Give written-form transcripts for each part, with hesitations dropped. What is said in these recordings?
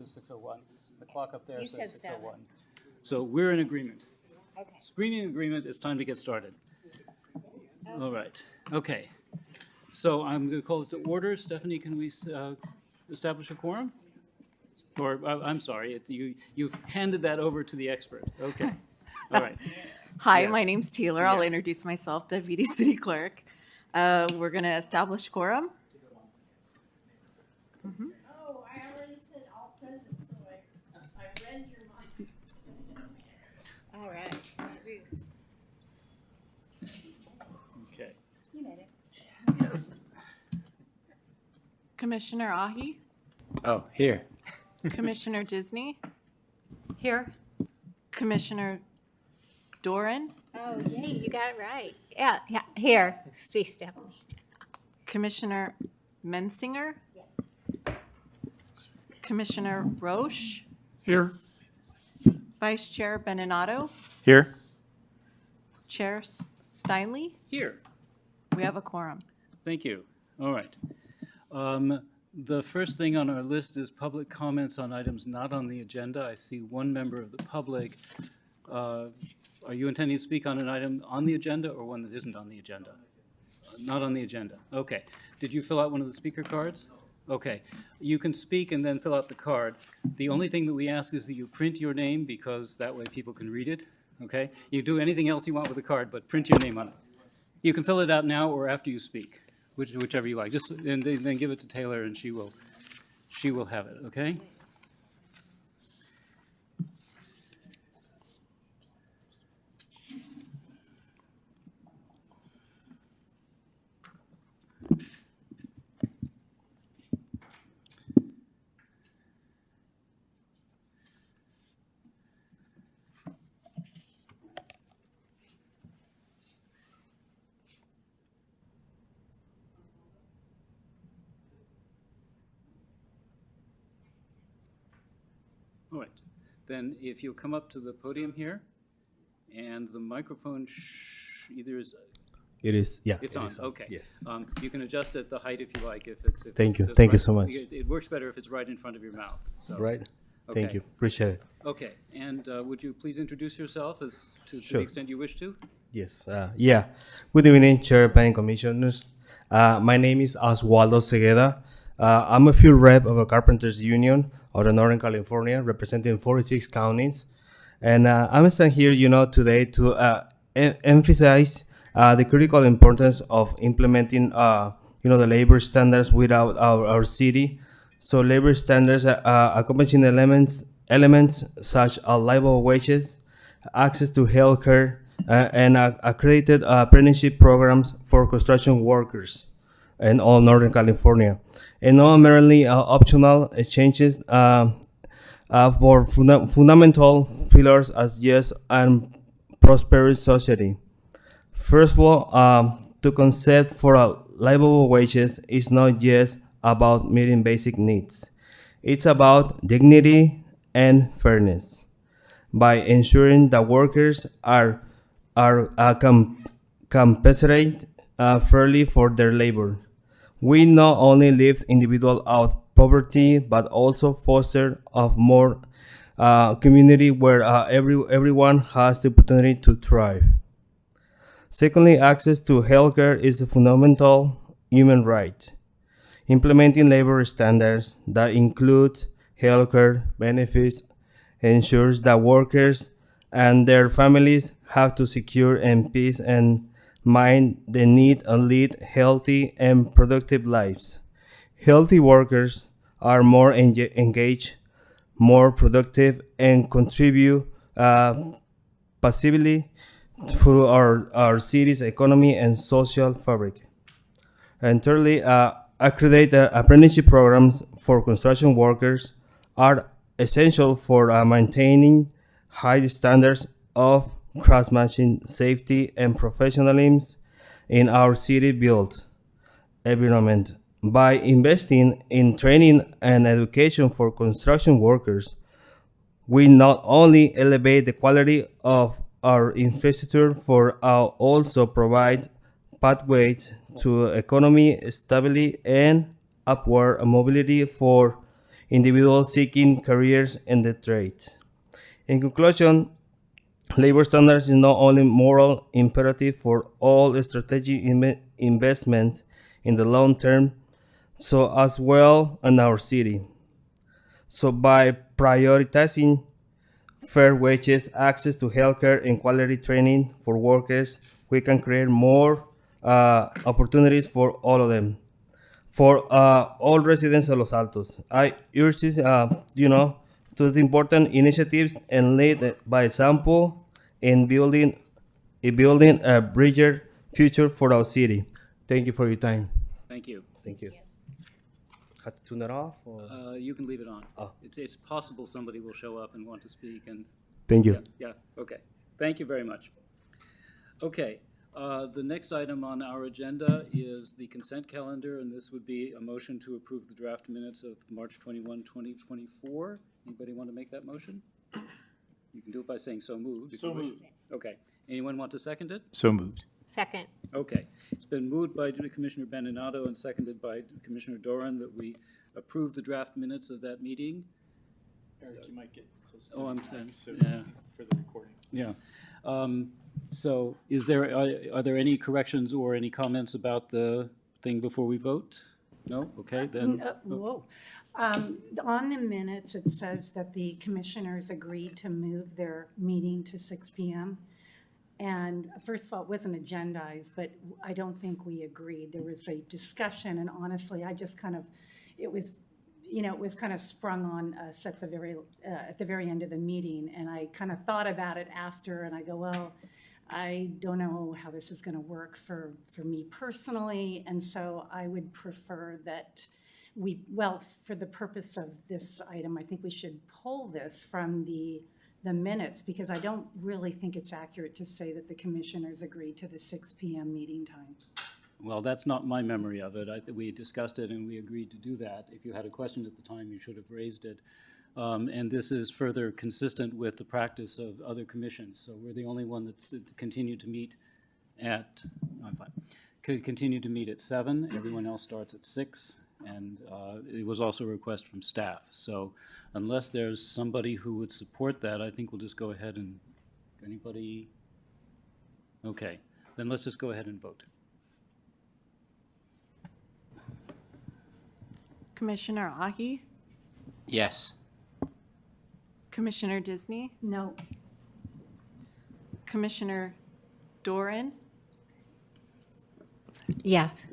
says 6:01. The clock up there You says said 6:01. So we're in agreement. Okay. Screening agreement, it's time to get started. All right, okay. So I'm going to call it to order. Stephanie, can we establish a quorum? Or, I'm sorry, you handed that over to the expert. Okay, all right. Hi, Yes. my name's Taylor. I'll Yes. introduce myself, Deputy City Clerk. We're going to establish quorum. Oh, I already said all present, so I read your mind. All right. Bruce. Okay. You made it. Yes. Commissioner Ahi, Oh, here. Commissioner Disney, Here. Commissioner Doran, Oh, yay, you got it right. Yeah, here. See, Stephanie. Commissioner Mensinger, Yes. Commissioner Roche, Here. Vice Chair Beninato, Here. Chair Steinle. Here. We have a quorum. Thank you. All right. The first thing on our list is public comments on items not on the agenda. I see one member of the public. Are you intending to speak on an item on the agenda or one that isn't on the agenda? Not on the agenda. Okay. Did you fill out one of the speaker cards? Okay. You can speak and then fill out the card. The only thing that we ask is that you print your name because that way people can read it. Okay? You do anything else you want with the card, but print your name on it. You can fill it out now or after you speak, whichever you like. Just and then give it to Taylor, and she will have it. Okay. All right. Then if you'll come up to the podium here, and the microphone either is, It is, yeah. it's it on, is okay. Yes. You can adjust it the height if you like, if it's. Thank you. it's Thank you right- so much. It works better if it's right in front of your mouth, so. Right? Thank Okay. you. Appreciate it. Okay, and would you please introduce yourself as to the Sure. extent you wish to? Yes. Yeah. Good evening, Chair, Planning Commissioners. My name is Oswaldo Segueda. I'm a field rep of a Carpenters Union of the Northern California, representing 46 counties. And I'm standing here, today to emphasize the critical importance of implementing, the labor standards without our city. So labor standards accomplishing elements such as livable wages, access to healthcare, and accredited apprenticeship programs for construction workers in all Northern California, and not merely optional changes for fundamental pillars as just and prosperous society. First of all, the concept for livable wages is not just about meeting basic needs. It's about dignity and fairness by ensuring that workers are compensated fairly for their labor. We not only lift individuals out of poverty, but also foster a more community where everyone has the opportunity to thrive. Secondly, access to healthcare is a fundamental human right. Implementing labor standards that include healthcare benefits ensures that workers and their families have to secure and peace and mind the need to lead healthy and productive lives. Healthy workers are more engaged, more productive, and contribute positively to our city's economy and social fabric. And thirdly, accredited apprenticeship programs for construction workers are essential for maintaining high standards of craftsmanship, safety, and professionalism in our city-built environment. By investing in training and education for construction workers, we not only elevate the quality of our infrastructure, for also provide pathways to economy stability and upward mobility for individuals seeking careers in the trade. In conclusion, labor standards is not only moral imperative for all strategic investments in the long term, so as well in our city. So by prioritizing fair wages, access to healthcare, and quality training for workers, we can create more opportunities for all of them, for all residents of Los Altos. I urge this, to the important initiatives and lead by example in building a bridger future for our city. Thank you for your time. Thank you. Thank you. Have to turn that off? Or? You can leave it on. Oh. It's possible somebody will show up and want to speak, and Thank you. yeah, okay. Thank you very much. Okay, the next item on our agenda is the consent calendar, and this would be a motion to approve the draft minutes of March 21, 2024. Anybody want to make that motion? You can do it by saying so moved. if you wish. Okay. Anyone want to second it? So moved. Second. Okay. It's been moved by Commissioner Beninato and seconded by Commissioner Doran that we approve the draft minutes of that meeting. Eric, you might get close to Oh, I'm the sorry. mic so Yeah. for the recording. Yeah. So are there any corrections or any comments about the thing before we vote? No? Okay, then. Whoa. On the minutes, it says that the commissioners agreed to move their meeting to 6 PM. And first of all, it wasn't agendized, but I don't think we agreed. There was a discussion, and honestly, I just kind of, it was kind of sprung on us at the very end of the meeting, and I kind of thought about it after, and I go, well, I don't know how this is going to work for me personally, and so I would prefer that for the purpose of this item, I think we should pull this from the minutes, because I don't really think it's accurate to say that the commissioners agreed to the 6 PM meeting time. Well, that's not my memory of it. We discussed it and we agreed to do that. If you had a question at the time, you should have raised it. And this is further consistent with the practice of other commissions. So we're the only one that's continued to meet at, I'm fine, could continue to meet at 7. Everyone else starts at 6. And it was also a request from staff. So unless there's somebody who would support that, I think we'll just go ahead and, anybody? Okay, then let's just go ahead and vote. Commissioner Ahi, Yes. Commissioner Disney, No, Commissioner Doran, Yes.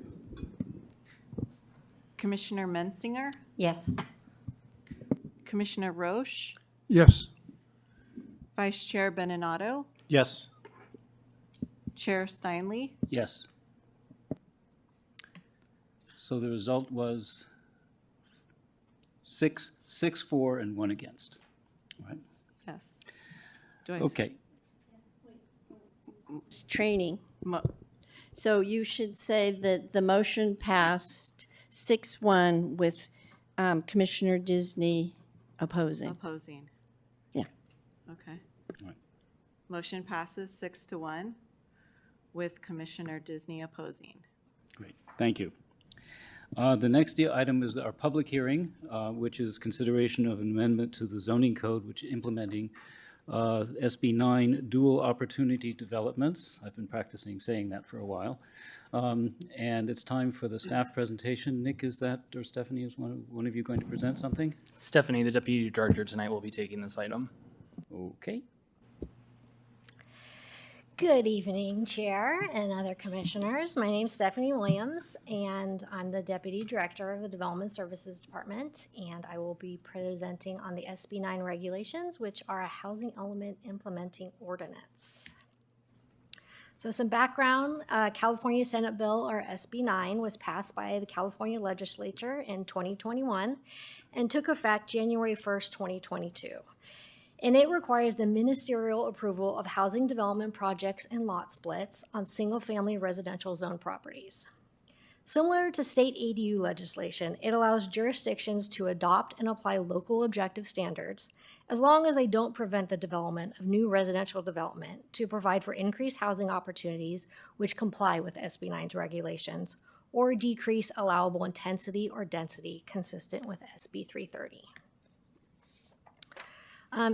Commissioner Mensinger, Yes. Commissioner Roche, Yes. Vice Chair Beninato, Yes. Chair Steinle. Yes. So the result was 6, 4, and 1 against. All right, Yes. Do I okay. It's training. mo- So you should say that the motion passed 6-1 with Commissioner Disney opposing. opposing? Yeah. Okay. All right. Motion passes 6-1 with Commissioner Disney opposing. Great, thank you. The next item is our public hearing, which is consideration of an amendment to the zoning code, which implementing SB 9 dual opportunity developments. I've been practicing saying that for a while. And it's time for the staff presentation. Nick, is that, or Stephanie, is one of you going to present something? Stephanie, the Deputy Director, tonight will be taking this item. Okay. Good evening, Chair and other commissioners. My name's Stephanie Williams, and I'm the Deputy Director of the Development Services Department, and I will be presenting on the SB 9 regulations, which are a housing element implementing ordinance. So some background, California Senate Bill, or SB 9, was passed by the California Legislature in 2021 and took effect January 1st, 2022. And it requires the ministerial approval of housing development projects and lot splits on single-family residential zone properties. Similar to state ADU legislation, it allows jurisdictions to adopt and apply local objective standards as long as they don't prevent the development of new residential development to provide for increased housing opportunities which comply with SB 9's regulations, or decrease allowable intensity or density consistent with SB 330.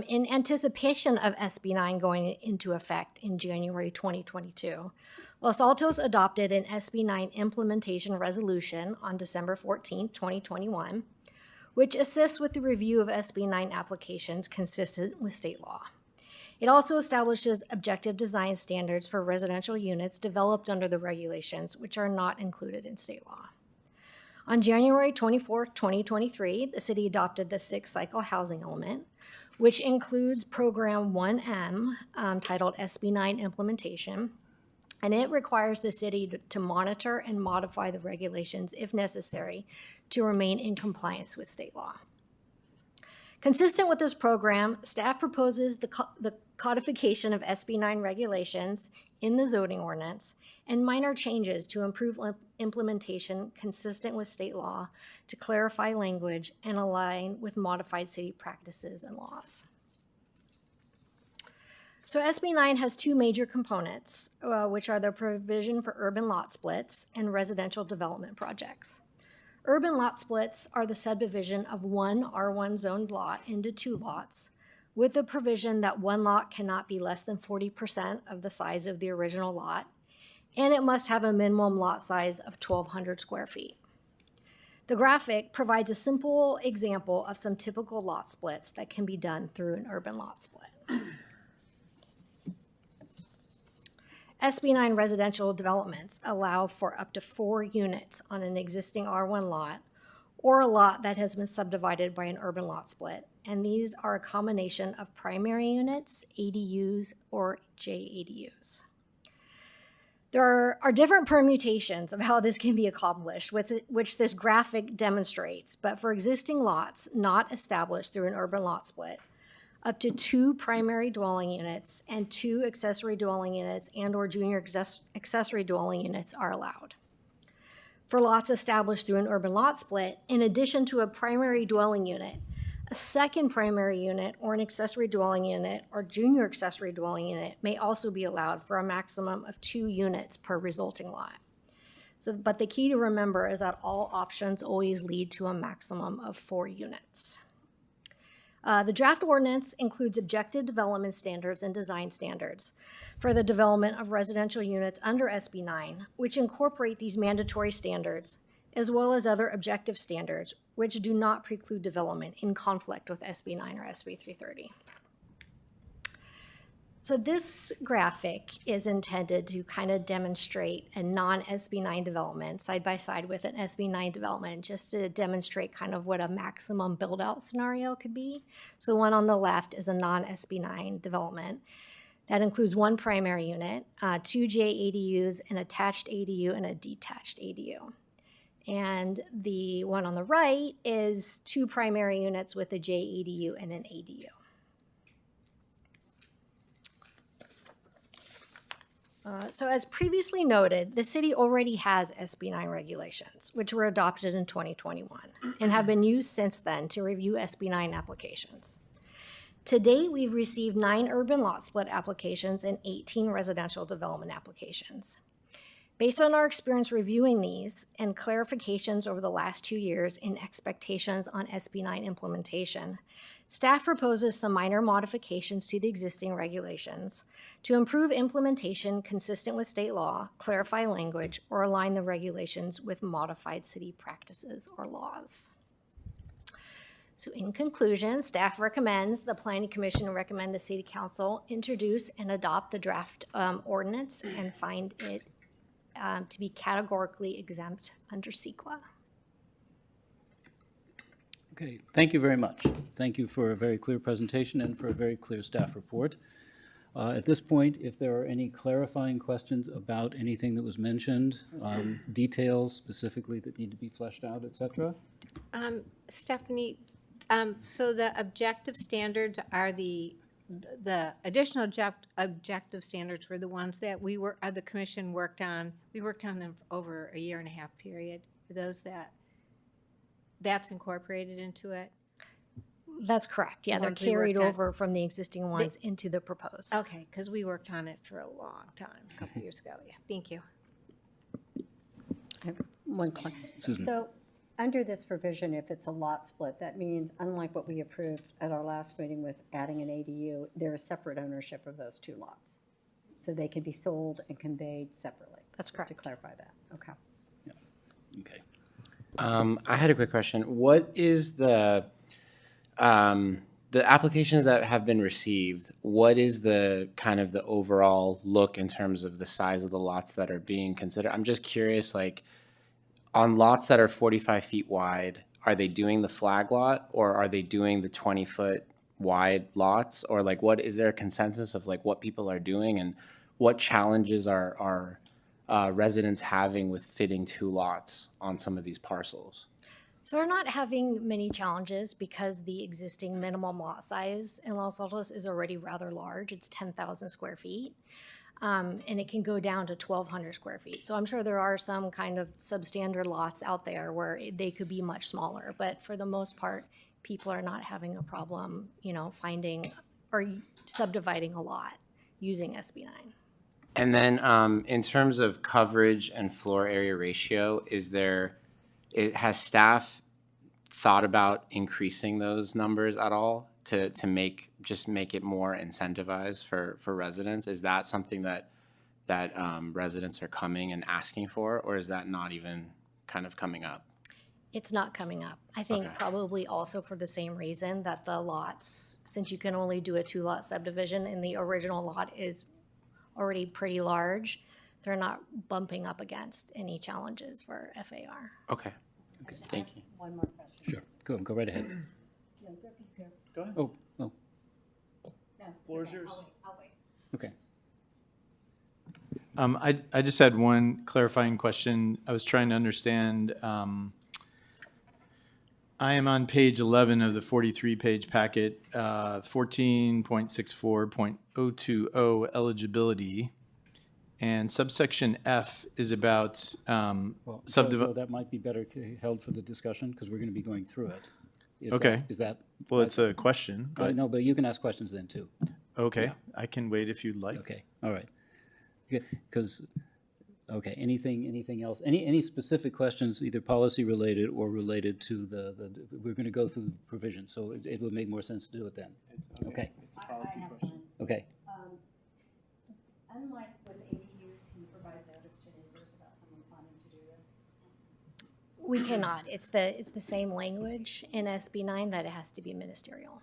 In anticipation of SB 9 going into effect in January 2022, Los Altos adopted an SB 9 implementation resolution on December 14, 2021, which assists with the review of SB 9 applications consistent with state law. It also establishes objective design standards for residential units developed under the regulations, which are not included in state law. On January 24, 2023, the city adopted the 6-cycle housing element, which includes Program 1M, titled SB 9 Implementation, and it requires the city to monitor and modify the regulations if necessary to remain in compliance with state law. Consistent with this program, staff proposes the codification of SB 9 regulations in the zoning ordinance and minor changes to improve implementation consistent with state law to clarify language and align with modified city practices and laws. So SB 9 has two major components, which are the provision for urban lot splits and residential development projects. Urban lot splits are the subdivision of one R1 zoned lot into 2 lots, with the provision that one lot cannot be less than 40% of the size of the original lot, and it must have a minimum lot size of 1,200 square feet. The graphic provides a simple example of some typical lot splits that can be done through an urban lot split. SB 9 residential developments allow for up to 4 units on an existing R1 lot or a lot that has been subdivided by an urban lot split, and these are a combination of primary units, ADUs, or JADUs. There are different permutations of how this can be accomplished, which this graphic demonstrates, but for existing lots not established through an urban lot split, up to 2 primary dwelling units and 2 accessory dwelling units and/or junior accessory dwelling units are allowed. For lots established through an urban lot split, in addition to a primary dwelling unit, a second primary unit or an accessory dwelling unit or junior accessory dwelling unit may also be allowed for a maximum of 2 units per resulting lot. But the key to remember is that all options always lead to a maximum of 4 units. The draft ordinance includes objective development standards and design standards for the development of residential units under SB 9, which incorporate these mandatory standards, as well as other objective standards, which do not preclude development in conflict with SB 9 or SB 330. So this graphic is intended to kind of demonstrate a non-SB 9 development side by side with an SB 9 development, just to demonstrate kind of what a maximum build-out scenario could be. So the one on the left is a non-SB 9 development. That includes 1 primary unit, 2 JADUs, an attached ADU, and a detached ADU. And the one on the right is 2 primary units with a JADU and an ADU. So as previously noted, the city already has SB 9 regulations, which were adopted in 2021 and have been used since then to review SB 9 applications. To date, we've received 9 urban lot split applications and 18 residential development applications. Based on our experience reviewing these and clarifications over the last 2 years in expectations on SB 9 implementation, staff proposes some minor modifications to the existing regulations to improve implementation consistent with state law, clarify language, or align the regulations with modified city practices or laws. So in conclusion, staff recommends the Planning Commission recommend the City Council introduce and adopt the draft ordinance and find it to be categorically exempt under CEQA. Okay, thank you very much. Thank you for a very clear presentation and for a very clear staff report. At this point, if there are any clarifying questions about anything that was mentioned, details specifically that need to be fleshed out, et cetera? Stephanie, so the objective standards are the additional objective standards were the ones that the commission worked on. We worked on them for over a 1.5 year period. Are those that's incorporated into it? That's correct. Yeah, they're ones we carried worked on. over from the existing ones into the proposed. Okay, because we worked on it for a long time, a couple years ago. Yeah, thank you. Susan. So, under this provision, if it's a lot split, that means, unlike what we approved at our last meeting with adding an ADU, there is separate ownership of those two lots. So they can be sold and conveyed separately. That's To correct. clarify that, okay. Okay. I had a quick question. What is the applications that have been received? What is the kind of the overall look in terms of the size of the lots that are being considered? I'm just curious, like on lots that are 45 feet wide, are they doing the flag lot or are they doing the 20-foot wide lots? Or like what is there a consensus of like what people are doing and what challenges are residents having with fitting two lots on some of these parcels? So they're not having many challenges because the existing minimum lot size in Los Altos is already rather large. It's 10,000 square feet. And it can go down to 1,200 square feet. So I'm sure there are some kind of substandard lots out there where they could be much smaller. But for the most part, people are not having a problem, finding or subdividing a lot using SB 9. And then in terms of coverage and floor area ratio, has staff thought about increasing those numbers at all to make it more incentivized for residents? Is that something that residents are coming and asking for, or is that not even kind of coming up? It's not coming up. I think Okay. probably also for the same reason that the lots, since you can only do a 2-lot subdivision and the original lot is already pretty large, they're not bumping up against any challenges for FAR. Okay. Thank you. One more question. Sure. Go right ahead. No, go. Go ahead. Oh, No, Floor is okay, yours. I'll wait. okay. I just had one clarifying question. I was trying to understand, I am on page 11 of the 43-page packet, 14.64.020 eligibility. And subsection F is about Well, that might be better held for the discussion because we're going to be going through it. Okay. Is that? well, it's a question, but No, but you can ask questions then too. okay, I can wait if you'd like. Okay, all right. Because, okay, anything else? Any specific questions, either policy related or related to we're going to go through the provision, so it would make more sense to do it then. Okay, It's a policy question. okay. Unlike with ADUs, can you provide notice to neighbors about someone planning to do this? We cannot. It's the same language in SB 9 that it has to be ministerial.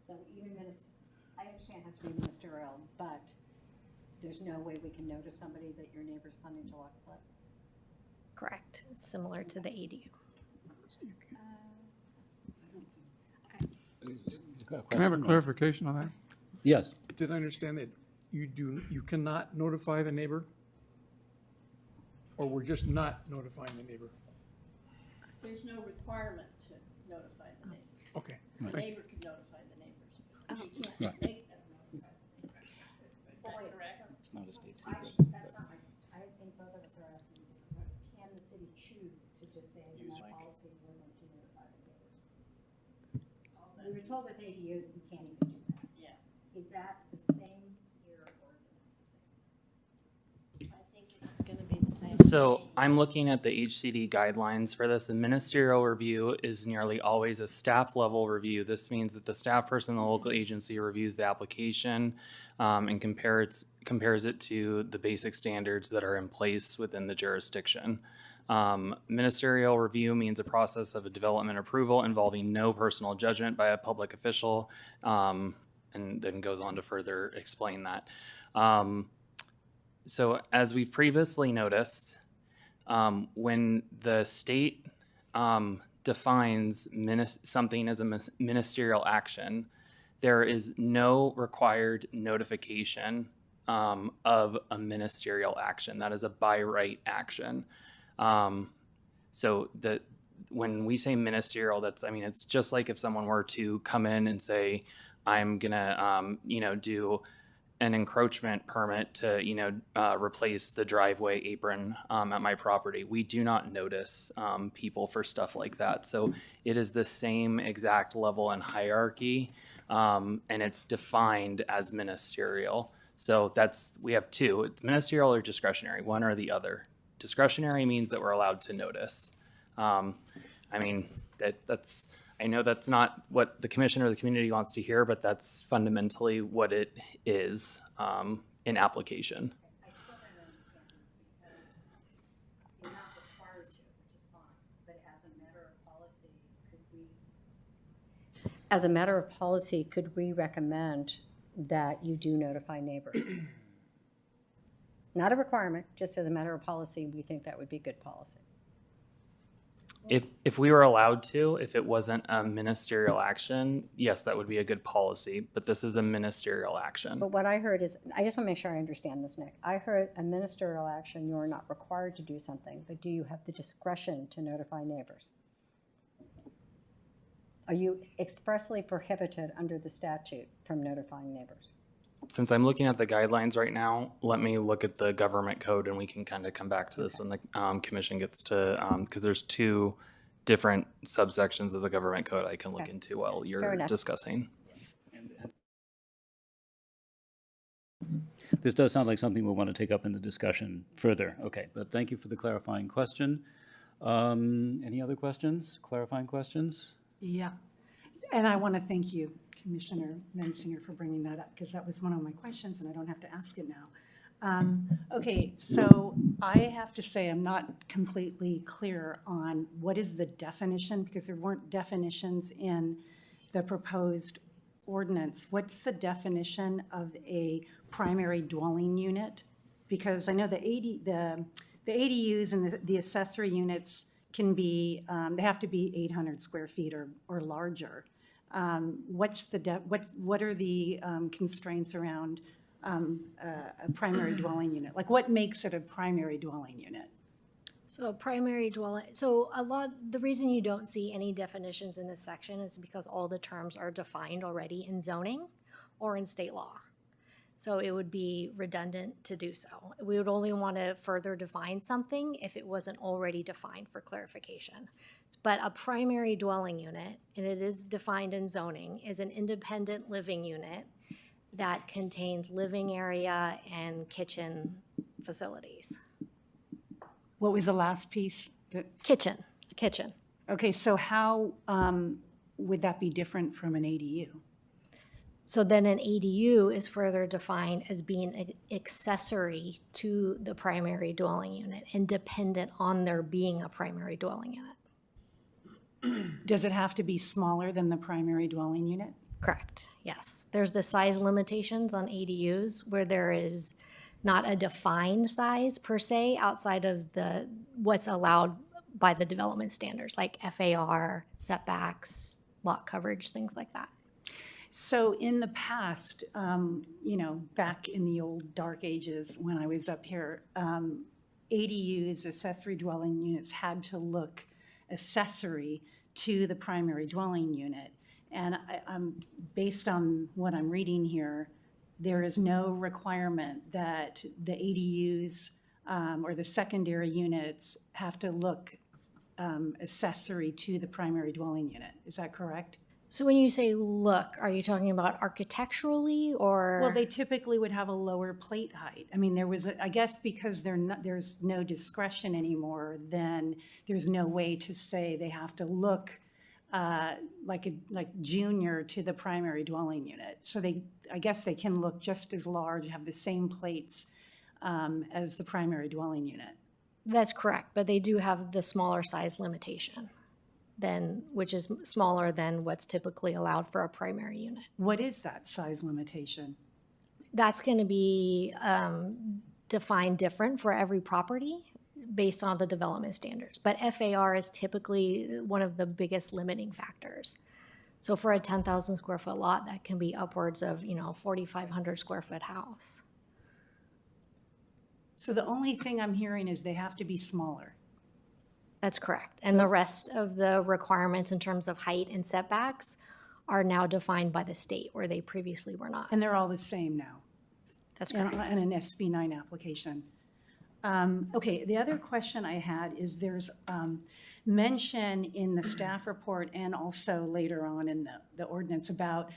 So even I understand it has to be ministerial, but there's no way we can notice somebody that your neighbor's planning to lot split? Correct. It's similar to the ADU. Can I have a clarification on that? Yes. Did I understand that you cannot notify the neighbor? Or we're just not notifying the neighbor? There's no requirement to notify the neighbor. Okay. The neighbor can notify the neighbors. You can't Right. make them notify the neighbors. Is that correct? It's not a state secret. That's not I think both of us are asking, can the city choose to just say as a matter of policy, we're going to notify the neighbors? We were told with ADUs, you can't even do that. Yeah, Is that the same here or is it not the same? I think it's gonna be the same. So I'm looking at the HCD guidelines for this. A ministerial review is nearly always a staff level review. This means that the staff person in the local agency reviews the application and compares it to the basic standards that are in place within the jurisdiction. Ministerial review means a process of a development approval involving no personal judgment by a public official, and then goes on to further explain that. So as we previously noticed, when the state defines something as a ministerial action, there is no required notification of a ministerial action. That is a by right action. So when we say ministerial, it's just like if someone were to come in and say, I'm gonna, do an encroachment permit to, replace the driveway apron at my property. We do not notice people for stuff like that. So it is the same exact level and hierarchy, and it's defined as ministerial. So we have two. It's ministerial or discretionary, one or the other, discretionary means that we're allowed to notice. I mean, I know that's not what the commission or the community wants to hear, but that's fundamentally what it is in application. I still don't understand because you're not required to, which is fine, but as a matter of policy, could we recommend that you do notify neighbors? Not a requirement, just as a matter of policy, we think that would be good policy. If we were allowed to, if it wasn't a ministerial action, yes, that would be a good policy, but this is a ministerial action. But what I heard is, I just want to make sure I understand this, Nick. I heard a ministerial action, you're not required to do something, but do you have the discretion to notify neighbors? Are you expressly prohibited under the statute from notifying neighbors? Since I'm looking at the guidelines right now, let me look at the government code and we can kind of come back to this when the commission gets to, because there's two different subsections of the government code I can look Okay. into while Fair you're enough. discussing. This does sound like something we'll want to take up in the discussion further. Okay, but thank you for the clarifying question. Any other questions, clarifying questions? Yeah, and I want to thank you, Commissioner Mensinger, for bringing that up, because that was one of my questions, and I don't have to ask it now. Okay, so I have to say I'm not completely clear on what is the definition, because there weren't definitions in the proposed ordinance. What's the definition of a primary dwelling unit? Because I know the ADUs and the accessory units can be, they have to be 800 square feet or larger. What are the constraints around a primary dwelling unit? Like, what makes it a primary dwelling unit? So a primary dwelling, the reason you don't see any definitions in this section is because all the terms are defined already in zoning or in state law. So it would be redundant to do so. We would only want to further define something if it wasn't already defined for clarification. But a primary dwelling unit, and it is defined in zoning, is an independent living unit that contains living area and kitchen facilities. What was the last piece? Kitchen. Okay, so how would that be different from an ADU? So then an ADU is further defined as being accessory to the primary dwelling unit and dependent on there being a primary dwelling unit. Does it have to be smaller than the primary dwelling unit? Correct, yes. There's the size limitations on ADUs where there is not a defined size per se outside of what's allowed by the development standards, like FAR, setbacks, lot coverage, things like that. So in the past, back in the old dark ages when I was up here, ADUs, accessory dwelling units, had to look accessory to the primary dwelling unit. And based on what I'm reading here, there is no requirement that the ADUs or the secondary units have to look accessory to the primary dwelling unit. Is that correct? So when you say look, are you talking about architecturally or? Well, they typically would have a lower plate height. I mean, I guess because there's no discretion anymore, then there's no way to say they have to look like junior to the primary dwelling unit. So I guess they can look just as large, have the same plates as the primary dwelling unit. That's correct, but they do have the smaller size limitation which is smaller than what's typically allowed for a primary unit. What is that size limitation? That's going to be defined different for every property based on the development standards. But FAR is typically one of the biggest limiting factors. So for a 10,000 square foot lot, that can be upwards of 4,500 square foot house. So the only thing I'm hearing is they have to be smaller. That's correct. And the rest of the requirements in terms of height and setbacks are now defined by the state where they previously were not. And they're all the same now. That's correct. And an SB 9 application. Okay, the other question I had is there's mention in the staff report and also later on in the ordinance about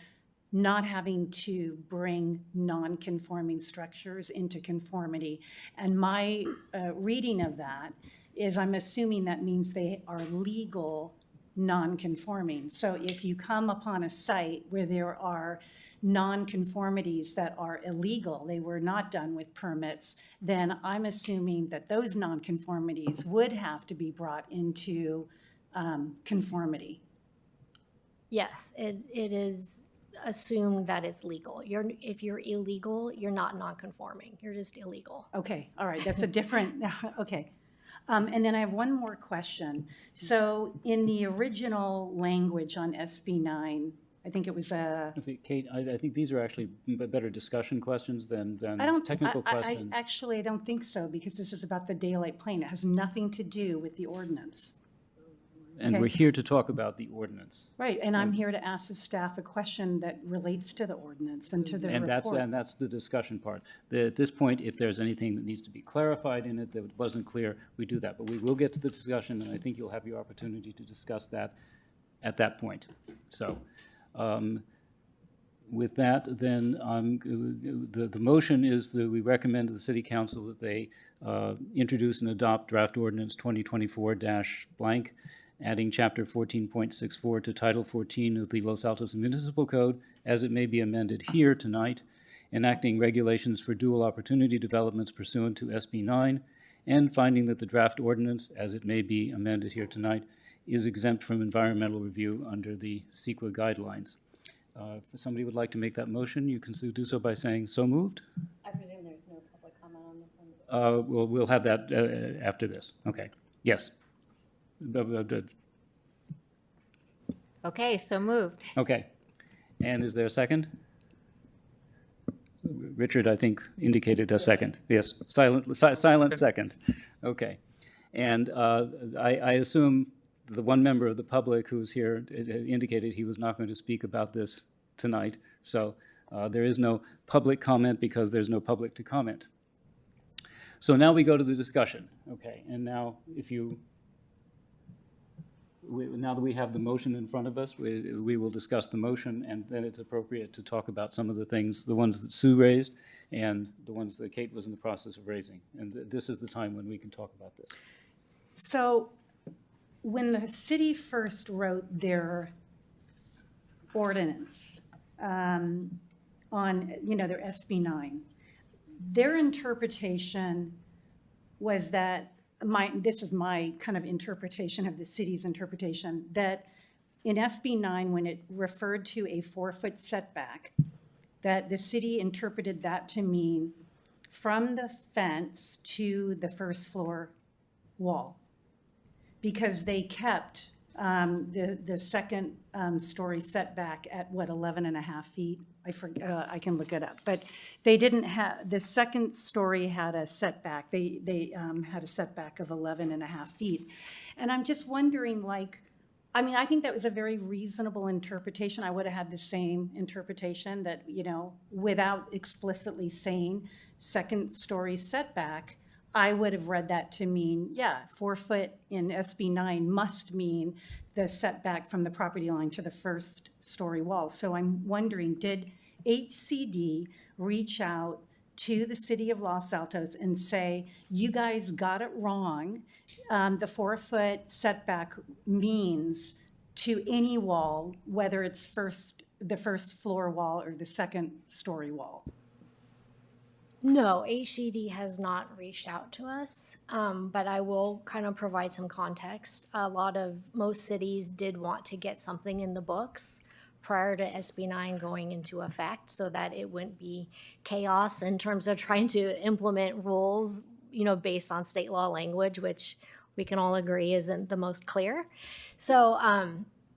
not having to bring non-conforming structures into conformity. And my reading of that is I'm assuming that means they are legal non-conforming. So if you come upon a site where there are non-conformities that are illegal, they were not done with permits, then I'm assuming that those non-conformities would have to be brought into conformity. Yes, it is assumed that it's legal. If you're illegal, you're not non-conforming. You're just illegal. Okay, all right, that's a different, okay. And then I have one more question. So in the original language on SB 9, I think it was I think, Kate, I think these are actually better discussion questions than technical questions. Actually, I don't think so, because this is about the daylight plane. It has nothing to do with the ordinance. And Okay. we're here to talk about the ordinance. Right, and I'm here to ask the staff a question that relates to the ordinance and to the And report. that's the discussion part. At this point, if there's anything that needs to be clarified in it that wasn't clear, we do that. But we will get to the discussion, and I think you'll have your opportunity to discuss that at that point. So with that, then the motion is that we recommend to the City Council that they introduce and adopt draft ordinance 2024-blank, adding Chapter 14.64 to Title 14 of the Los Altos Municipal Code as it may be amended here tonight, enacting regulations for dual opportunity developments pursuant to SB 9, and finding that the draft ordinance, as it may be amended here tonight, is exempt from environmental review under the CEQA guidelines. If somebody would like to make that motion, you can do so by saying "so moved." I presume there's no public comment on this one? We'll have that after this. Okay. Yes. Okay, so moved. Okay. And is there a second? Richard, I think, indicated a second. Yes, silent second. Okay. And I assume the one member of the public who's here indicated he was not going to speak about this tonight. So there is no public comment because there's no public to comment. So now we go to the discussion. Okay, and now now that we have the motion in front of us, we will discuss the motion, and then it's appropriate to talk about some of the things, the ones that Sue raised and the ones that Kate was in the process of raising. And this is the time when we can talk about this. So when the city first wrote their ordinance on, their SB 9, their interpretation was that this is my kind of interpretation of the city's interpretation, that in SB 9, when it referred to a 4-foot setback, that the city interpreted that to mean from the fence to the first floor wall, because they kept the second story setback at 11 and a half feet. I forget, I can look it up, but they didn't have, the second story had a setback. They had a setback of 11 and a half feet. And I'm just wondering, I think that was a very reasonable interpretation. I would have had the same interpretation that, without explicitly saying second story setback, I would have read that to mean, 4 foot in SB 9 must mean the setback from the property line to the first story wall. So I'm wondering, did HCD reach out to the city of Los Altos and say, you guys got it wrong? The 4-foot setback means to any wall, whether it's the first floor wall or the second story wall? No, HCD has not reached out to us, but I will kind of provide some context. Most cities did want to get something in the books prior to SB 9 going into effect so that it wouldn't be chaos in terms of trying to implement rules, based on state law language, which we can all agree isn't the most clear. So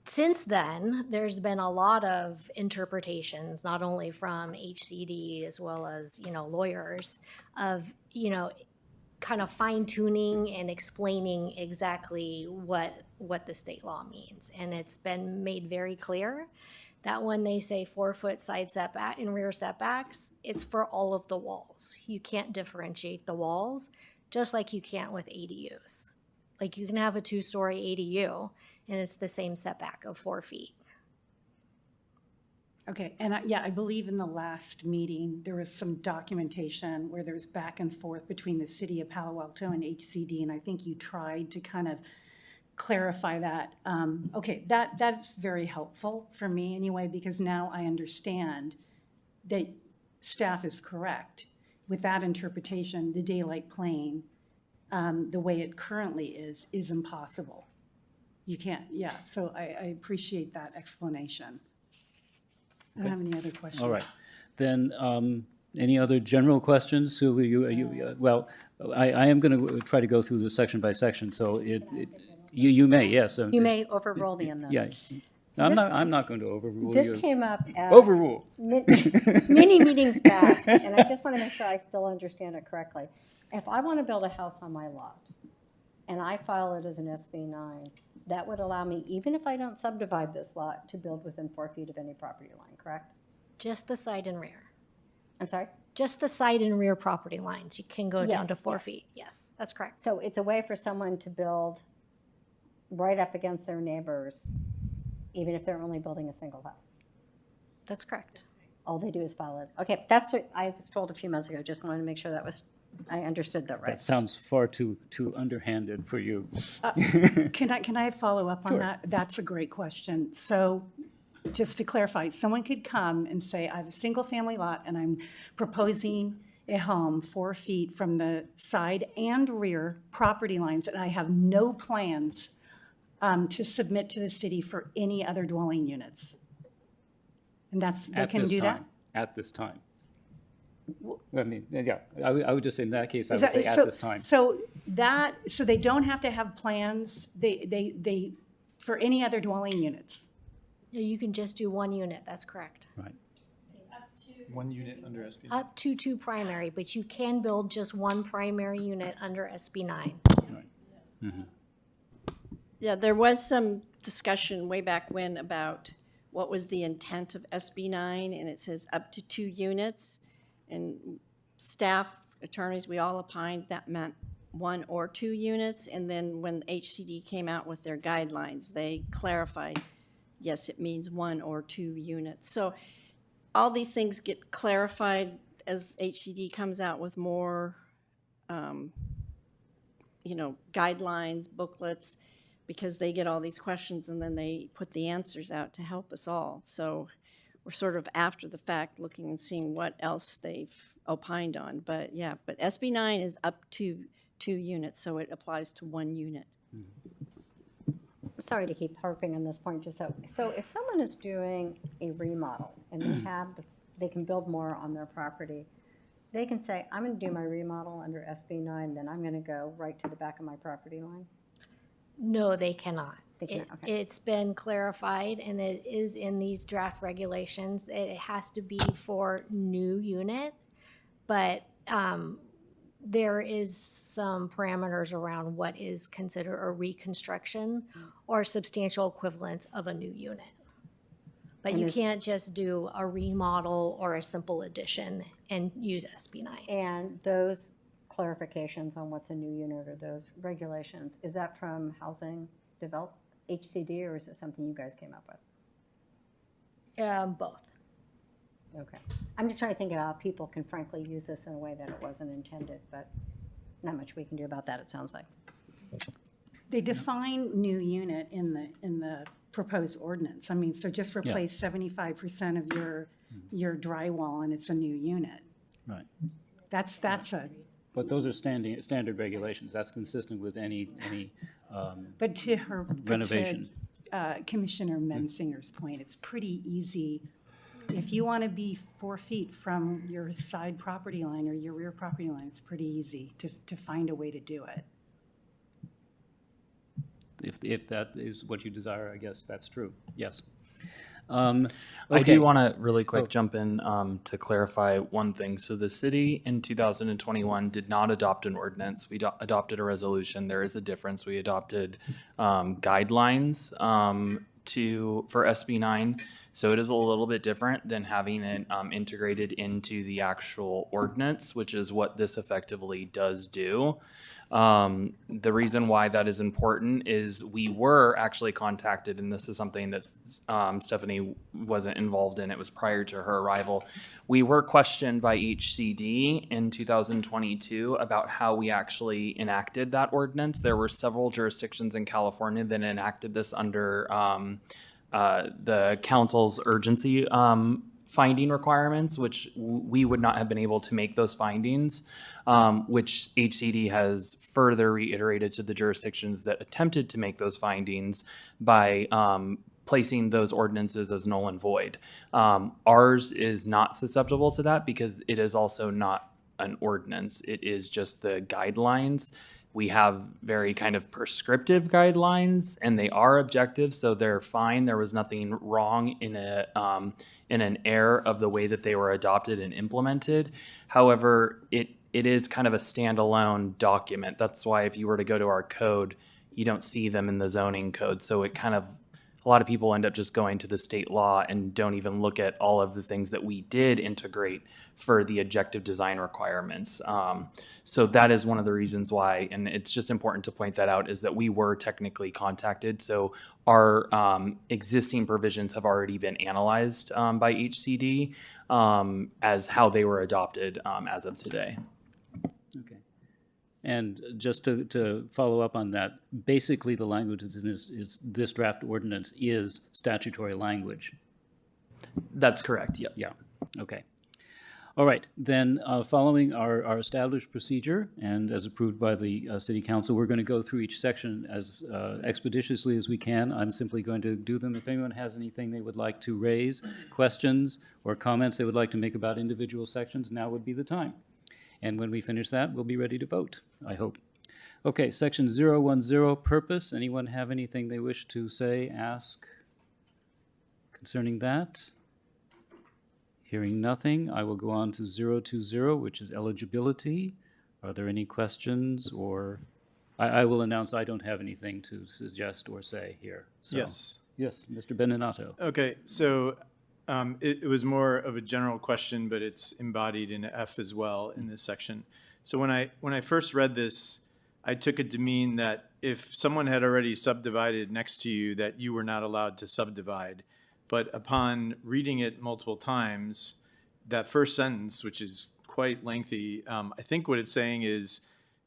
since then, there's been a lot of interpretations, not only from HCD as well as, lawyers, of, kind of fine tuning and explaining exactly what the state law means. And it's been made very clear that when they say 4-foot side setback and rear setbacks, it's for all of the walls. You can't differentiate the walls, just like you can't with ADUs. Like you can have a 2-story ADU and it's the same setback of 4 feet. Okay, and I believe in the last meeting, there was some documentation where there's back and forth between the city of Palo Alto and HCD, and I think you tried to kind of clarify that. Okay, that's very helpful for me anyway, because now I understand that staff is correct. With that interpretation, the daylight plane, the way it currently is impossible. You can't, yeah, so I appreciate that explanation. I don't have any other questions. All right. Then, any other general questions? Sue, well, I am going to try to go through this section by section, so you may, yes. You may overrule me on this. Yeah. I'm not going to overrule you. This came up at Overrule. many meetings back, and I just want to make sure I still understand it correctly. If I want to build a house on my lot, and I file it as an SB9, that would allow me, even if I don't subdivide this lot, to build within 4 feet of any property line, correct? Just the side and rear. I'm sorry? Just the side and rear property lines. You can go down to Yes, 4 yes. feet. Yes, that's correct. So it's a way for someone to build right up against their neighbors, even if they're only building a single house. That's correct. All they do is file it. Okay, that's what I was told a few months ago. Just wanted to make sure I understood that right. That sounds far too underhanded for you. Can I follow up on Sure. that? That's a great question. So just to clarify, someone could come and say, I have a single-family lot, and I'm proposing a home 4 feet from the side and rear property lines, and I have no plans to submit to the city for any other dwelling units. And they can do that? At this time. I mean, yeah, I would just say in that case, I Is would that- say so- at this time. So they don't have to have plans, they, for any other dwelling units? Yeah, you can just do one unit. That's correct. Right. One unit under SB. Up to 2 primary, but you can build just one primary unit under SB9. Yeah, there was some discussion way back when about what was the intent of SB 9, and it says up to 2 units. And staff, attorneys, we all opined that meant 1 or 2 units. And then when HCD came out with their guidelines, they clarified, yes, it means 1 or 2 units. So all these things get clarified as HCD comes out with more, guidelines, booklets, because they get all these questions and then they put the answers out to help us all. So we're sort of after the fact looking and seeing what else they've opined on. But yeah, but SB 9 is up to 2 units, so it applies to 1 unit. Sorry to keep harping on this point, just so if someone is doing a remodel and they can build more on their property, they can say, I'm going to do my remodel under SB 9, then I'm going to go right to the back of my property line. No, they cannot. They cannot, okay. It's been clarified, and it is in these draft regulations, that it has to be for new unit, but there is some parameters around what is considered a reconstruction or substantial equivalence of a new unit. But And you there's- can't just do a remodel or a simple addition and use SB 9. And those clarifications on what's a new unit or those regulations, is that from Housing Develop, HCD, or is it something you guys came up with? Both. Okay. I'm just trying to think of how people can frankly use this in a way that it wasn't intended, but not much we can do about that, it sounds like. They define new unit in the proposed ordinance. I mean, so just replace 75% of your drywall and it's a new unit. Right. That's a, But those are standard regulations. That's consistent with any but to her, renovation. Commissioner Mensinger's point, it's pretty easy. If you want to be 4 feet from your side property line or your rear property line, it's pretty easy to find a way to do it. If that is what you desire, I guess that's true. Yes. I Okay. do want to really quick jump in to clarify one thing. So the city in 2021 did not adopt an ordinance. We adopted a resolution. There is a difference. We adopted guidelines for SB 9. So it is a little bit different than having it integrated into the actual ordinance, which is what this effectively does do. The reason why that is important is we were actually contacted, and this is something that Stephanie wasn't involved in. It was prior to her arrival. We were questioned by HCD in 2022 about how we actually enacted that ordinance. There were several jurisdictions in California that enacted this under the council's urgency finding requirements, which we would not have been able to make those findings, which HCD has further reiterated to the jurisdictions that attempted to make those findings by placing those ordinances as null and void. Ours is not susceptible to that because it is also not an ordinance. It is just the guidelines. We have very kind of prescriptive guidelines, and they are objective, so they're fine. There was nothing wrong in an error of the way that they were adopted and implemented. However, it is kind of a standalone document. That's why if you were to go to our code, you don't see them in the zoning code. So it kind of, a lot of people end up just going to the state law and don't even look at all of the things that we did integrate for the objective design requirements. So that is one of the reasons why, and it's just important to point that out, is that we were technically contacted. So our existing provisions have already been analyzed by HCD as how they were adopted as of today. Okay. And just to follow up on that, basically the language is this draft ordinance is statutory language. That's correct, yep. Yeah, okay. All right, then following our established procedure and as approved by the City Council, we're going to go through each section as expeditiously as we can. I'm simply going to do them. If anyone has anything they would like to raise, questions or comments they would like to make about individual sections, now would be the time. And when we finish that, we'll be ready to vote, I hope. Okay, section 010, purpose. Anyone have anything they wish to say, ask concerning that? Hearing nothing, I will go on to 020, which is eligibility. Are there any questions or, I will announce I don't have anything to suggest or say here. So, Yes. Yes, Mr. Beninato. Okay, so it was more of a general question, but it's embodied in F as well in this section. So when I first read this, I took it to mean that if someone had already subdivided next to you, that you were not allowed to subdivide. But upon reading it multiple times, that first sentence, which is quite lengthy, I think what it's saying is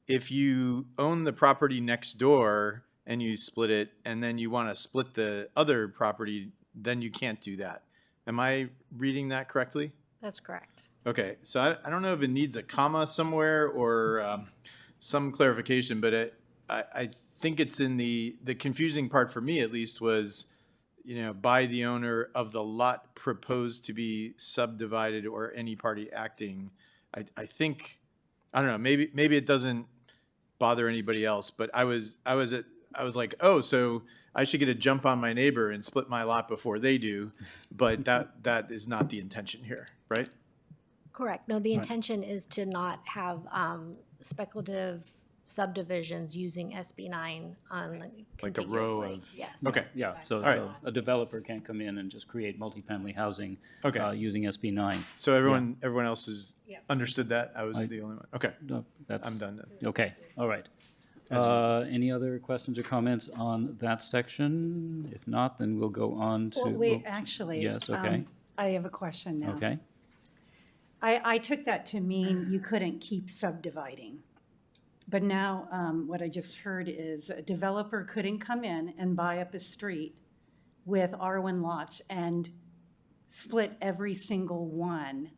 if you own the property next door and you split it, and then you want to split the other property, then you can't do that. Am I reading that correctly? That's correct. Okay, so I don't know if it needs a comma somewhere or some clarification, but I think it's in the confusing part for me at least was, by the owner of the lot proposed to be subdivided or any party acting. I think, I don't know, maybe it doesn't bother anybody else, but I was like, oh, so I should get a jump on my neighbor and split my lot before they do, but that is not the intention here, right? Correct. No, the intention is to not have speculative subdivisions using SB 9 on Like a row contiguously. of. Yes. Okay. Yeah, so, right. so a developer can't come in and just create multifamily housing Okay. using SB 9. So everyone else has Yep. understood that? I was the only one. Okay, No, that's, I'm done then. okay, all right. Any other questions or comments on that section? If not, then we'll go on to. Well, wait, actually. Yes, okay, I have a question now. okay. I took that to mean you couldn't keep subdividing. But now, what I just heard is a developer couldn't come in and buy up a street with R1 lots and split every single one,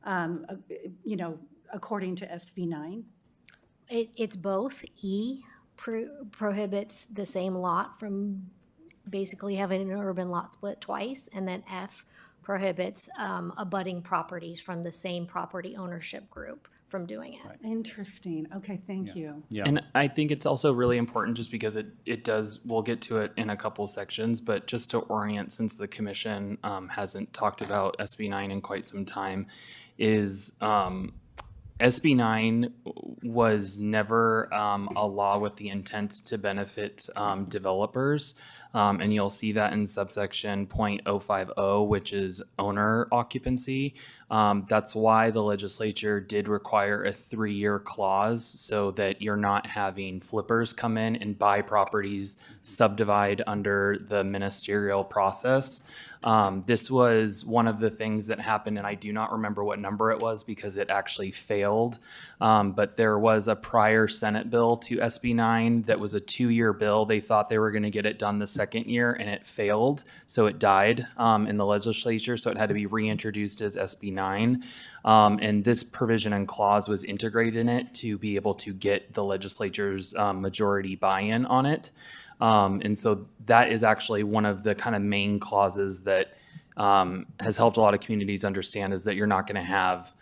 according to SB 9. It's both. E prohibits the same lot from basically having an urban lot split twice, and then F prohibits abutting properties from the same property ownership group from doing it. Interesting. Okay, thank you. Yeah, And I think it's also really important just because it does, we'll get to it in a couple sections, but just to orient, since the commission hasn't talked about SB 9 in quite some time, is SB 9 was never a law with the intent to benefit developers. And you'll see that in subsection 0.050, which is owner occupancy. That's why the legislature did require a 3-year clause so that you're not having flippers come in and buy properties, subdivide under the ministerial process. This was one of the things that happened, and I do not remember what number it was because it actually failed. But there was a prior Senate bill to SB 9 that was a 2-year bill. They thought they were going to get it done the second year, and it failed. So it died in the legislature. So it had to be reintroduced as SB 9. And this provision and clause was integrated in it to be able to get the legislature's majority buy-in on it. And so that is actually one of the kind of main clauses that has helped a lot of communities understand, is that you're not going to have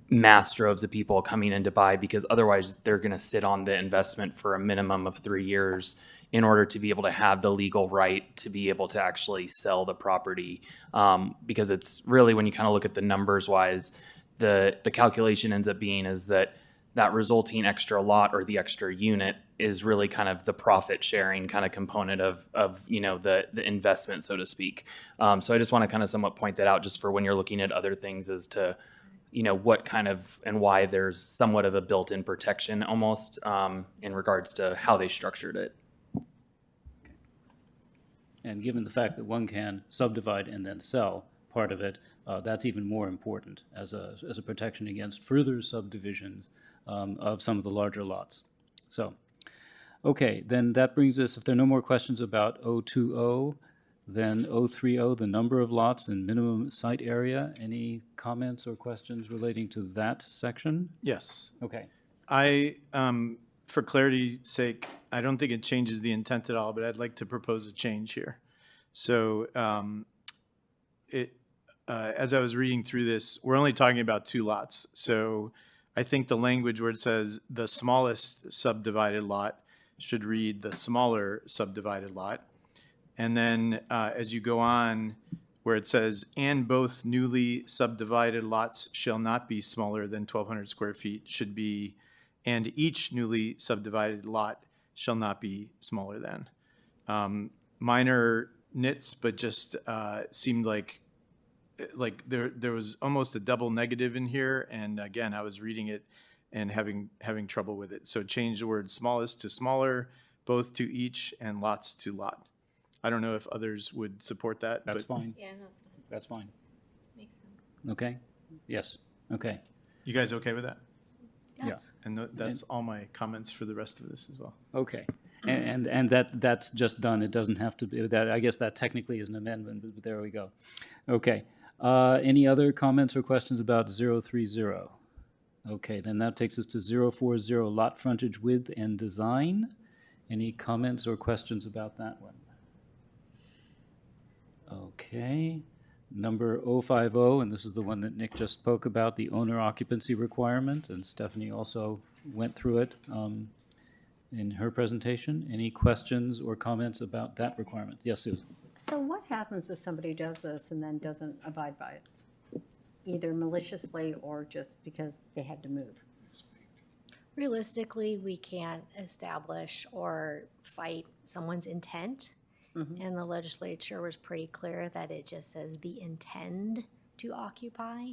mass droves of people coming in to buy, because otherwise they're going to sit on the investment for a minimum of 3 years in order to be able to have the legal right to be able to actually sell the property. Because it's really, when you kind of look at the numbers wise, the calculation ends up being is that resulting extra lot or the extra unit is really kind of the profit sharing kind of component of the investment, so to speak. So I just want to kind of somewhat point that out, just for when you're looking at other things, as to what kind of and why there's somewhat of a built-in protection almost in regards to how they structured it. And given the fact that one can subdivide and then sell part of it, that's even more important as a protection against further subdivisions of some of the larger lots. So, okay, then that brings us, if there are no more questions about 020, then 030, the number of lots and minimum site area. Any comments or questions relating to that section? Yes. Okay. For clarity's sake, I don't think it changes the intent at all, but I'd like to propose a change here. So as I was reading through this, we're only talking about 2 lots. So I think the language where it says the smallest subdivided lot should read the smaller subdivided lot. And then as you go on, where it says, and both newly subdivided lots shall not be smaller than 1,200 square feet, should be, and each newly subdivided lot shall not be smaller than. Minor nits, but just seemed like there was almost a double negative in here. And again, I was reading it and having trouble with it. So change the word smallest to smaller, both to each, and lots to lot. I don't know if others would support that. That's fine. Yeah, that's fine. That's fine. Makes sense. Okay? Yes. Okay. You guys okay with that? Yes. And that's all my comments for the rest of this as well. Okay. And that's just done. It doesn't have to be that. I guess that technically is an amendment, but there we go. Okay. Any other comments or questions about 030? Okay, then that takes us to 040, lot frontage width and design. Any comments or questions about that one? Okay. Number 050, and this is the one that Nick just spoke about, the owner occupancy requirement, and Stephanie also went through it in her presentation. Any questions or comments about that requirement? Yes, Susan. So what happens if somebody does this and then doesn't abide by it? Either maliciously or just because they had to move? Realistically, we can't establish or fight someone's intent. And the legislature was pretty clear that it just says the intend to occupy.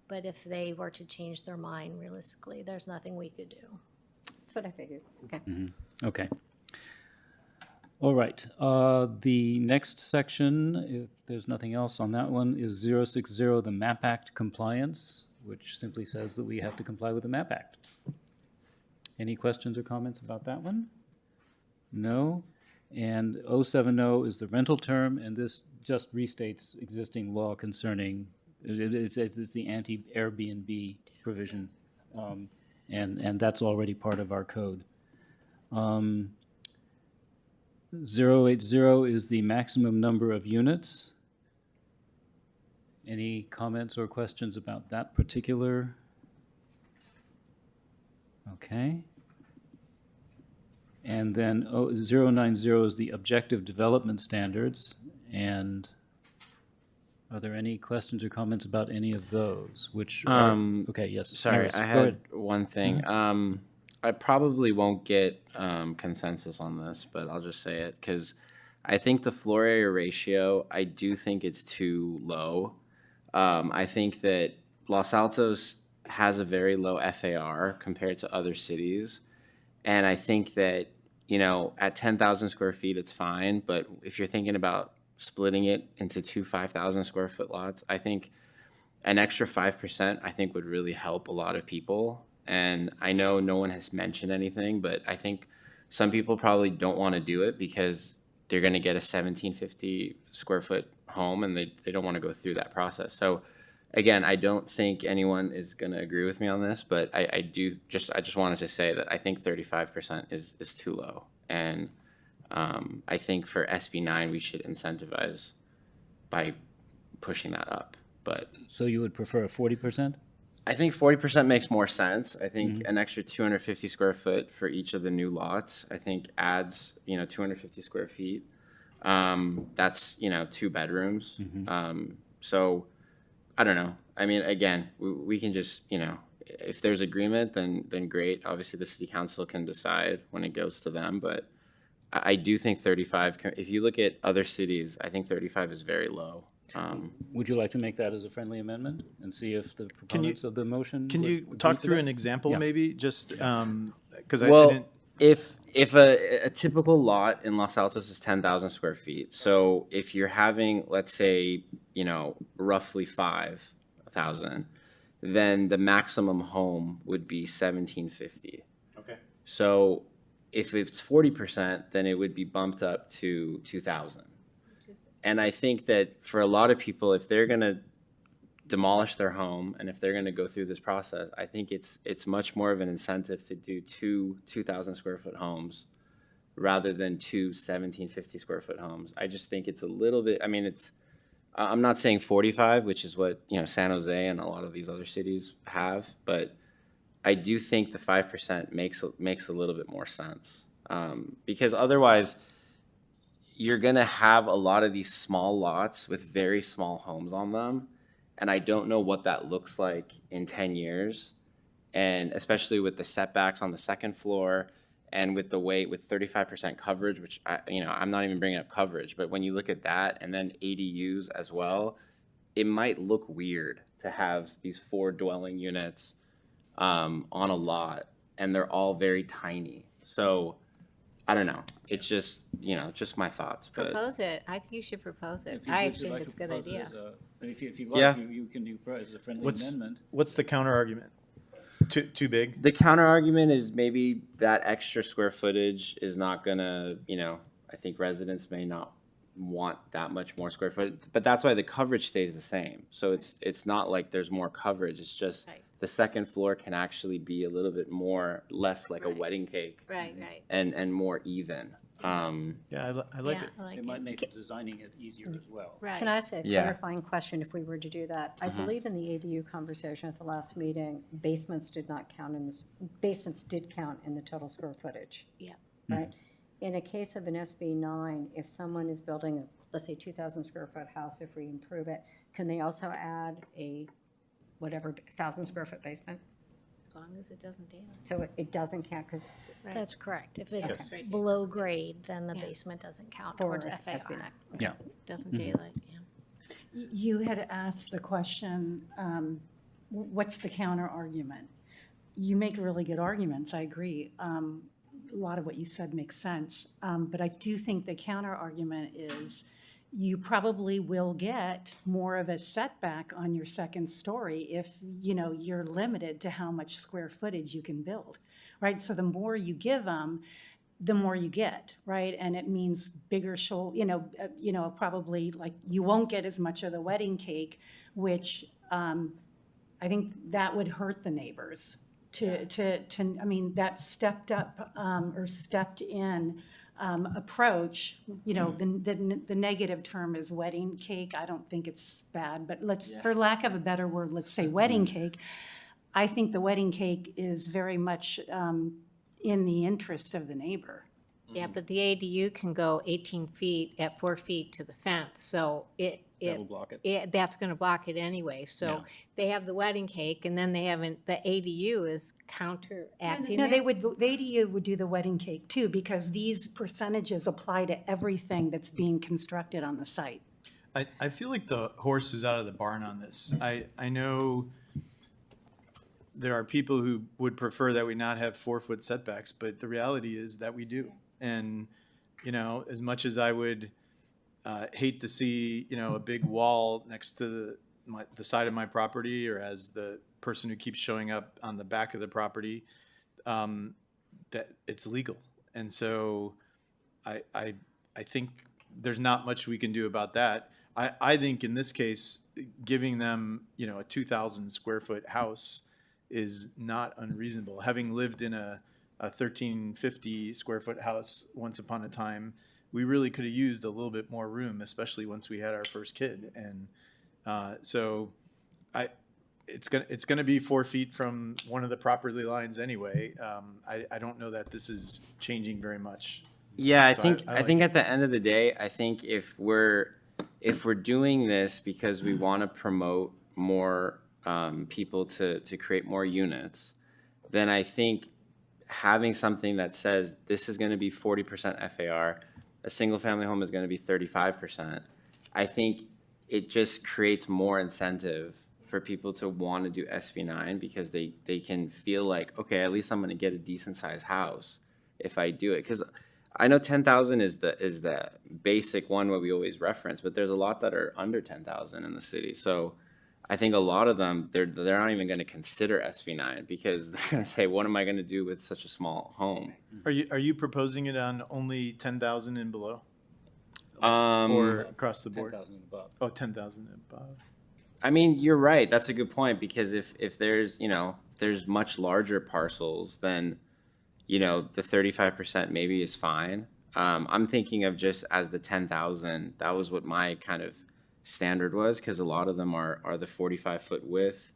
But if they were to change their mind, realistically, there's nothing we could do. That's what I figured. Okay. Okay. All right. The next section, if there's nothing else on that one, is 060, the MAP Act compliance, which simply says that we have to comply with the MAP Act. Any questions or comments about that one? No? And 070 is the rental term, and this just restates existing law concerning, it's the anti-Airbnb provision, and that's already part of our code. 080 is the maximum number of units. Any comments or questions about that particular? Okay. And then 090 is the objective development standards. And are there any questions or comments about any of those? Which okay, yes. Sorry, Maris, I go had ahead. one thing. I probably won't get consensus on this, but I'll just say it because I think the floor area ratio, I do think it's too low. I think that Los Altos has a very low FAR compared to other cities. And I think that, you know, at 10,000 square feet, it's fine. But if you're thinking about splitting it into two 5,000 square foot lots, I think an extra 5%, I think would really help a lot of people. And I know no one has mentioned anything, but I think some people probably don't want to do it because they're going to get a 1750 square foot home and they don't want to go through that process. So again, I don't think anyone is going to agree with me on this, but I just wanted to say that I think 35% is too low. And I think for SB9, we should incentivize by pushing that up. But So you would prefer a 40%? I think 40% makes more sense. I think an extra 250 square foot for each of the new lots, I think adds, 250 square feet. That's, 2 bedrooms. So I don't know. I mean, again, we can just, if there's agreement, then great. Obviously, the city council can decide when it goes to them. But I do think 35, if you look at other cities, I think 35 is very low. Would you like to make that as a friendly amendment and see if the proponents of the motion Can would you agree talk to through that? an example, Yeah. maybe? Just because I Well, didn't. if a typical lot in Los Altos is 10,000 square feet, so if you're having, let's say, roughly 5,000, then the maximum home would be 1,750. Okay. So if it's 40%, then it would be bumped up to 2,000. And I think that for a lot of people, if they're going to demolish their home and if they're going to go through this process, I think it's much more of an incentive to do two 2,000 square foot homes rather than two 1,750 square foot homes. I just think it's a little bit, I mean, I'm not saying 45, which is what, San Jose and a lot of these other cities have, but I do think the 5% makes a little bit more sense. Because otherwise, you're going to have a lot of these small lots with very small homes on them. And I don't know what that looks like in 10 years. And especially with the setbacks on the second floor and with the weight with 35% coverage, which I'm not even bringing up coverage, but when you look at that and then ADUs as well, it might look weird to have these 4 dwelling units on a lot and they're all very tiny. So I don't know. It's just, just my thoughts. But Propose it. I think you should propose it. If you I would think like it's a to good propose it idea. as a- If you Yeah. like, you can do it as a friendly amendment. What's the counter argument? Too big? the counter argument is maybe that extra square footage is not gonna, I think residents may not want that much more square foot, but that's why the coverage stays the same. So it's not like there's more coverage. It's just Right. the second floor can actually be a little bit less like a Right. wedding cake Right, right. and more even. Yeah, I like Yeah, it. I like It might it. make designing it easier as well. Right. Can I ask a Yeah. clarifying question if we were to do that? I believe in the ADU conversation at the last meeting, basements did count in the total square footage, Yeah. right? In a case of an SB9, if someone is building, let's say 2,000 square foot house, if we improve it, can they also add a whatever 1,000 square foot basement? As long as it doesn't daylight. So it doesn't count because That's correct. If it's Yes. below grade, then the Yeah. basement doesn't count for towards SB9. FAR. Yeah. Doesn't daylight, yeah. You had asked the question, what's the counter argument? You make really good arguments, I agree. A lot of what you said makes sense. But I do think the counter argument is you probably will get more of a setback on your second story if, you're limited to how much square footage you can build, right? So the more you give them, the more you get, right? And it means bigger probably like you won't get as much of the wedding cake, which I think that would hurt the neighbors that stepped up or stepped in approach, the negative term is wedding cake. I don't think it's bad, but for lack of a better word, let's say wedding cake. I think the wedding cake is very much in the interest of the neighbor. Yeah, but the ADU can go 18 feet at 4 feet to the fence, so That'll block it. that's gonna block it anyway. So Yeah. they have the wedding cake, and then they haven't, the ADU is counteracting No, that. the ADU would do the wedding cake too, because these percentages apply to everything that's being constructed on the site. I feel like the horse is out of the barn on this. I know there are people who would prefer that we not have 4-foot setbacks, but the reality is that we do. And, you know, as much as I would hate to see, you know, a big wall next to the side of my property, or as the person who keeps showing up on the back of the property, that it's legal. And so I think there's not much we can do about that. I think in this case, giving them, you know, a 2,000 square foot house is not unreasonable. Having lived in a 1,350 square foot house once upon a time, we really could have used a little bit more room, especially once we had our first kid. And so it's gonna be 4 feet from one of the property lines anyway. I don't know that this is changing very much. Yeah, I So think I I like think it. at the end of the day, I think if we're doing this because we want to promote more people to create more units, then I think having something that says this is going to be 40% FAR, a single family home is going to be 35%. I think it just creates more incentive for people to want to do SB9 because they can feel like, okay, at least I'm going to get a decent sized house if I do it. Because I know 10,000 is the basic one what we always reference, but there's a lot that are under 10,000 in the city. So I think a lot of them, they're not even going to consider SB9 because they're going to say, what am I going to do with such a small home? Are you proposing it on only 10,000 and below, Um, or across the board? 10,000 and above. Oh, 10,000 and above. I mean, you're right. That's a good point because if there's, you know, if there's much larger parcels, then, you know, the 35% maybe is fine. I'm thinking of just as the 10,000, that was what my kind of standard was because a lot of them are the 45-foot width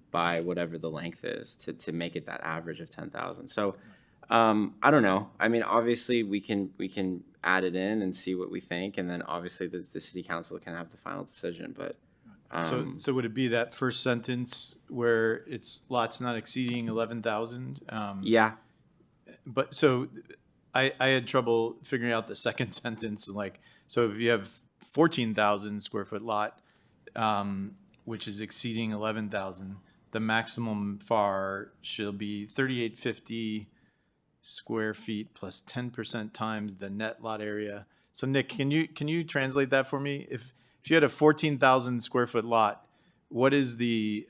by whatever the length is to make it that average of 10,000. So I don't know. I mean, obviously we can add it in and see what we think, and then obviously the city council can have the final decision. But So would it be that first sentence where it's lots not exceeding 11,000? yeah, But so I had trouble figuring out the second sentence. Like, so if you have 14,000 square foot lot, which is exceeding 11,000, the maximum FAR shall be 3,850 square feet plus 10% times the net lot area. So Nick, can you translate that for me? If you had a 14,000 square foot lot, what is the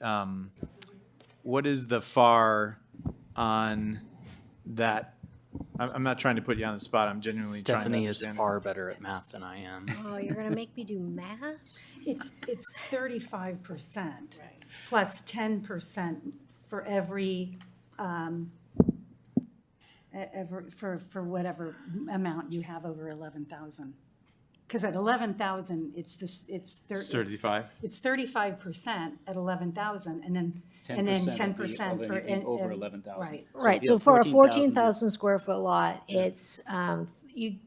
FAR on that? I'm not trying to put you on the spot. I'm genuinely trying to Stephanie is understand. far better at math than I am. Oh, you're gonna make me do math? It's 35% plus 10% for every, for whatever amount you have over 11,000. Because at 11,000, it's 35. It's 35% at 11,000, and then 10% for anything over 11,000. Right. Right, if you so have for a 14,000, 14,000 square foot lot, it's, you,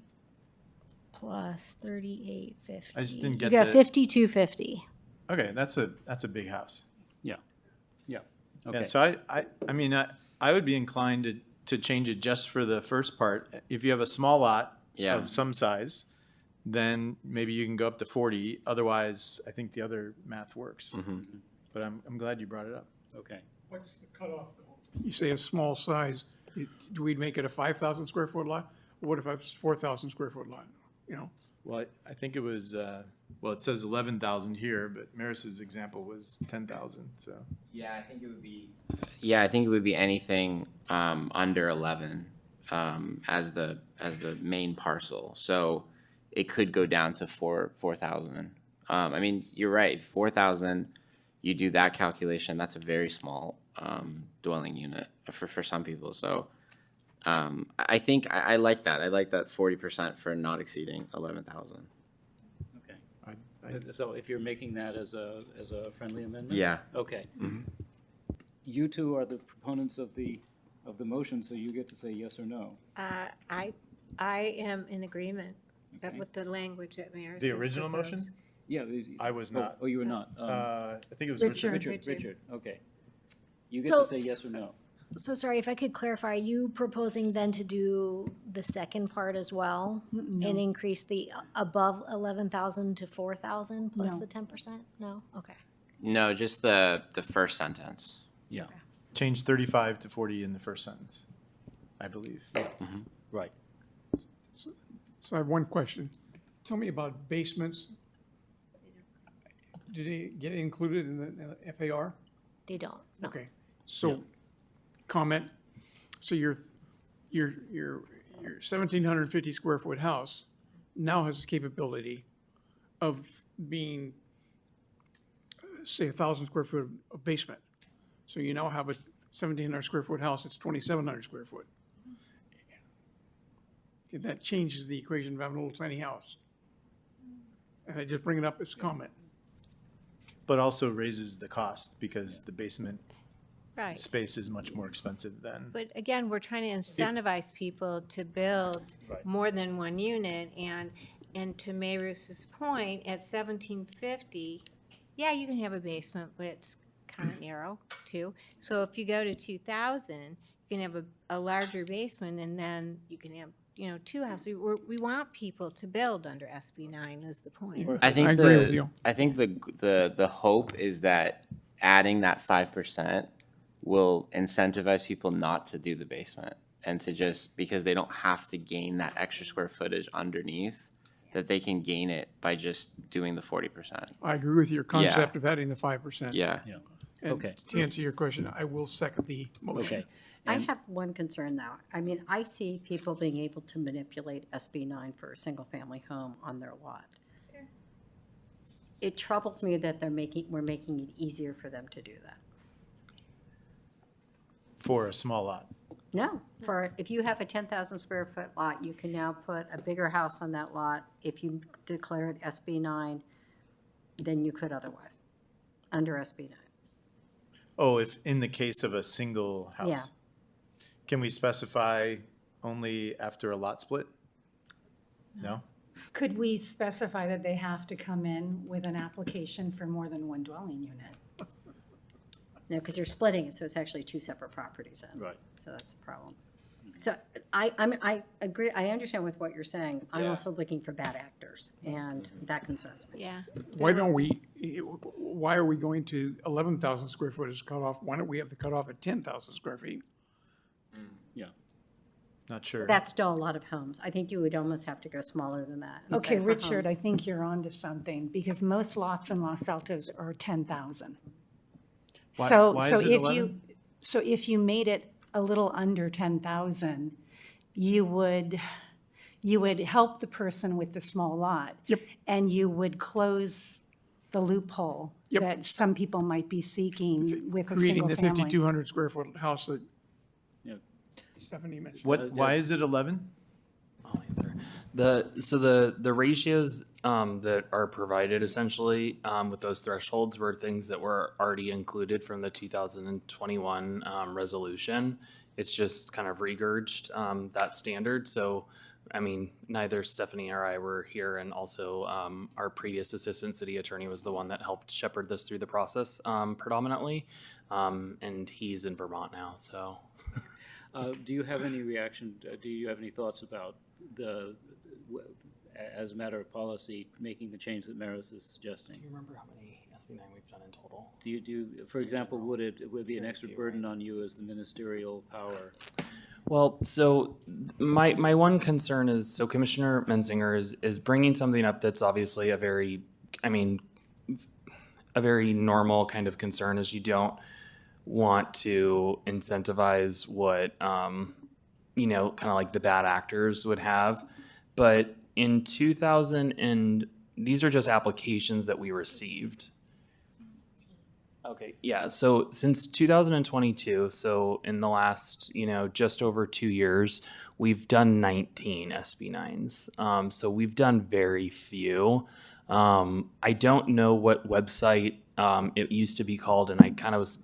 plus 3,850. I just didn't get You got the- 5,250. Okay, that's a big house. Yeah. Yeah, Okay. so I mean, I would be inclined to change it just for the first part. If you have a small lot Yeah. of some size, then maybe you can go up to 40. Otherwise, I think the other math works. But I'm glad you brought it up. Okay. What's the cutoff? You say a small size, do we make it a 5,000 square foot lot? Or what if it's 4,000 square foot lot, you know? Well, I think it was, well, it says 11,000 here, but Maris's example was 10,000, so. Yeah, I think it would be. Yeah, I think it would be anything under 11 as the main parcel. So it could go down to 4,000. I mean, you're right. 4,000. You do that calculation. That's a very small dwelling unit for some people. So I think I like that. I like that 40% for not exceeding 11,000. Okay. So if you're making that as a friendly amendment? Yeah. Okay. You two are the proponents of the motion, so you get to say yes or no. I am in agreement Okay. with the language that Mayor The original motion? Yeah. I was oh, not. Oh, you were not. I think it was Richard. Richard. Richard, okay. You get So- to say yes or no. So sorry, if I could clarify, are you proposing then to do the second part as well? And increase the above 11,000 to 4,000 plus No. the 10%? No? Okay. No, just the first sentence. Yeah, Change 35 to 40 in the first sentence, I believe. right. So I have one question. Tell me about basements. Do they get included in the FAR? They don't, no. Okay, so, comment, so your 1,750 square foot house now has the capability of being, say, 1,000 square foot of basement. So you now have a 1,700 square foot house, it's 2,700 square foot. And that changes the equation of having a little tiny house. And I just bring it up as a comment. But also raises the cost because the basement Right. space is much more expensive than. But again, we're trying to incentivize people to build Right. more than one unit, and to Mayrus's point, at 1750, yeah, you can have a basement, but it's kind of narrow too. So if you go to 2,000, you can have a larger basement, and then you can have, two houses. We want people to build under SB 9 is the point. I think I agree with you. I think the hope is that adding that 5% will incentivize people not to do the basement and to just, because they don't have to gain that extra square footage underneath, that they can gain it by just doing the 40%. I agree with your concept of adding the 5%. Yeah. Yeah, And okay. to answer your question, I will second the motion. Okay. I And- have one concern, though. I mean, I see people being able to manipulate SB 9 for a single-family home on their lot. It troubles me that we're making it easier for them to do that. For a small lot. No, if you have a 10,000 square foot lot, you can now put a bigger house on that lot if you declare it SB 9 than you could otherwise, under SB 9. Oh, if in the case of a single house. Yeah. Can we specify only after a lot split? No? Could we specify that they have to come in with an application for more than one dwelling unit? No, because you're splitting it, so it's actually two separate properties then. Right. So that's the problem. So I agree, I understand with what you're saying. I'm Yeah. also looking for bad actors, and that concerns me. Yeah. Why are we going to 11,000 square foot as cutoff? Why don't we have the cutoff at 10,000 square feet? Yeah. Not sure. That's still a lot of homes. I think you would almost have to go smaller than that. and Okay, say for Richard, I homes. think you're onto something, because most lots in Los Altos are 10,000. Why- So, why so is it if 11? so if you made it a little under 10,000, you would help the person with the small lot. Yep. And you would close the loophole Yep. that some people might be seeking with a Creating single the family. 5,200 square foot house that Yeah. Stephanie mentioned. Why is it 11? I'll answer. The ratios that are provided essentially with those thresholds were things that were already included from the 2021 resolution. It's just kind of regurged that standard. So, I mean, neither Stephanie or I were here, and also our previous assistant city attorney was the one that helped shepherd this through the process predominantly, and he's in Vermont now. So, Do you have any reaction, do you have any thoughts about as a matter of policy, making the change that Maris is suggesting? do you remember how many SB9 we've done in total? Do you, for example, would it be an extra burden on you as the ministerial power? Well, so my one concern is, so Commissioner Menzinger is bringing something up that's obviously a very normal kind of concern, is you don't want to incentivize what, kind of like the bad actors would have. But in 2000, and these are just applications that we received. Okay, yeah, so since 2022, so in the last, just over 2 years, we've done 19 SB9s. So we've done very few. I don't know what website it used to be called, and I kind of was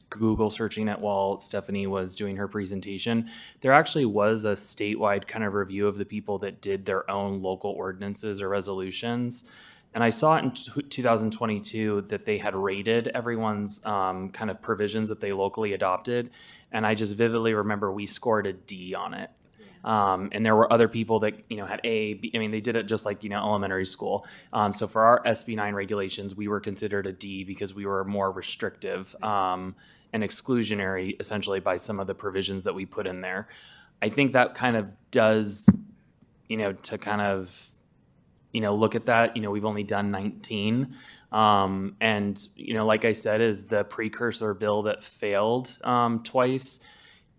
Google searching it while Stephanie was doing her presentation. There actually was a statewide kind of review of the people that did their own local ordinances or resolutions. And I saw it in 2022 that they had rated everyone's kind of provisions that they locally adopted. And I just vividly remember we scored a D on it. And there were other people that, had A, B. I mean, they did it just like, elementary school. So for our SB9 regulations, we were considered a D because we were more restrictive and exclusionary, essentially, by some of the provisions that we put in there. I think that kind of does, to kind of, look at that, we've only done 19. And, like I said, is the precursor bill that failed twice.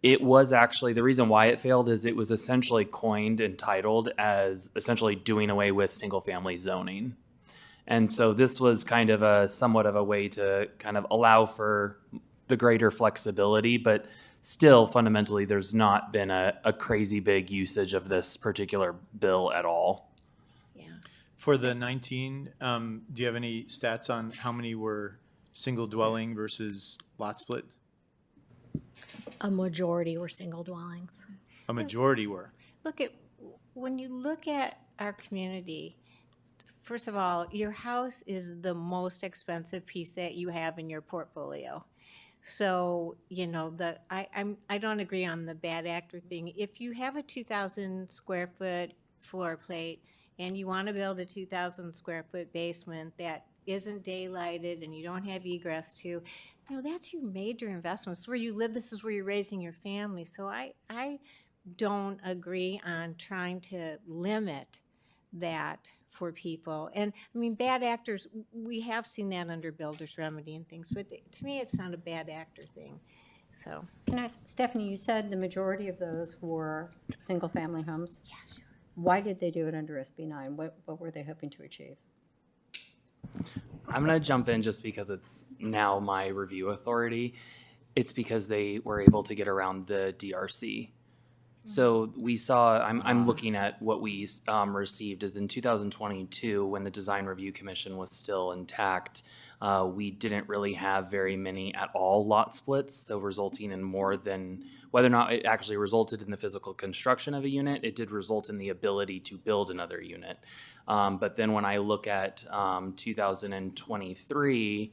It was actually, the reason why it failed is it was essentially coined and titled as essentially doing away with single family zoning. And so this was kind of a somewhat of a way to kind of allow for the greater flexibility, but still fundamentally there's not been a crazy big usage of this particular bill at all. For the 19, do you have any stats on how many were single dwelling versus lot split? A majority were single dwellings. A majority were. When you look at our community, first of all, your house is the most expensive piece that you have in your portfolio. So, I don't agree on the bad actor thing. If you have a 2,000 square foot floor plate and you want to build a 2,000 square foot basement that isn't daylighted and you don't have egress to, that's your major investment. This is where you live. This is where you're raising your family. So I don't agree on trying to limit that for people. And I mean, bad actors, we have seen that under builder's remedy and things, but to me, it's not a bad actor thing. So. Can I ask, Stephanie, you said the majority of those were single-family homes? Yeah, sure. Why did they do it under SB 9? What were they hoping to achieve? I'm going to jump in just because it's now my review authority. It's because they were able to get around the DRC. So we saw, I'm looking at what we received is in 2022, when the Design Review Commission was still intact, we didn't really have very many at all lot splits, so resulting in more than, whether or not it actually resulted in the physical construction of a unit, it did result in the ability to build another unit. But then when I look at 2023,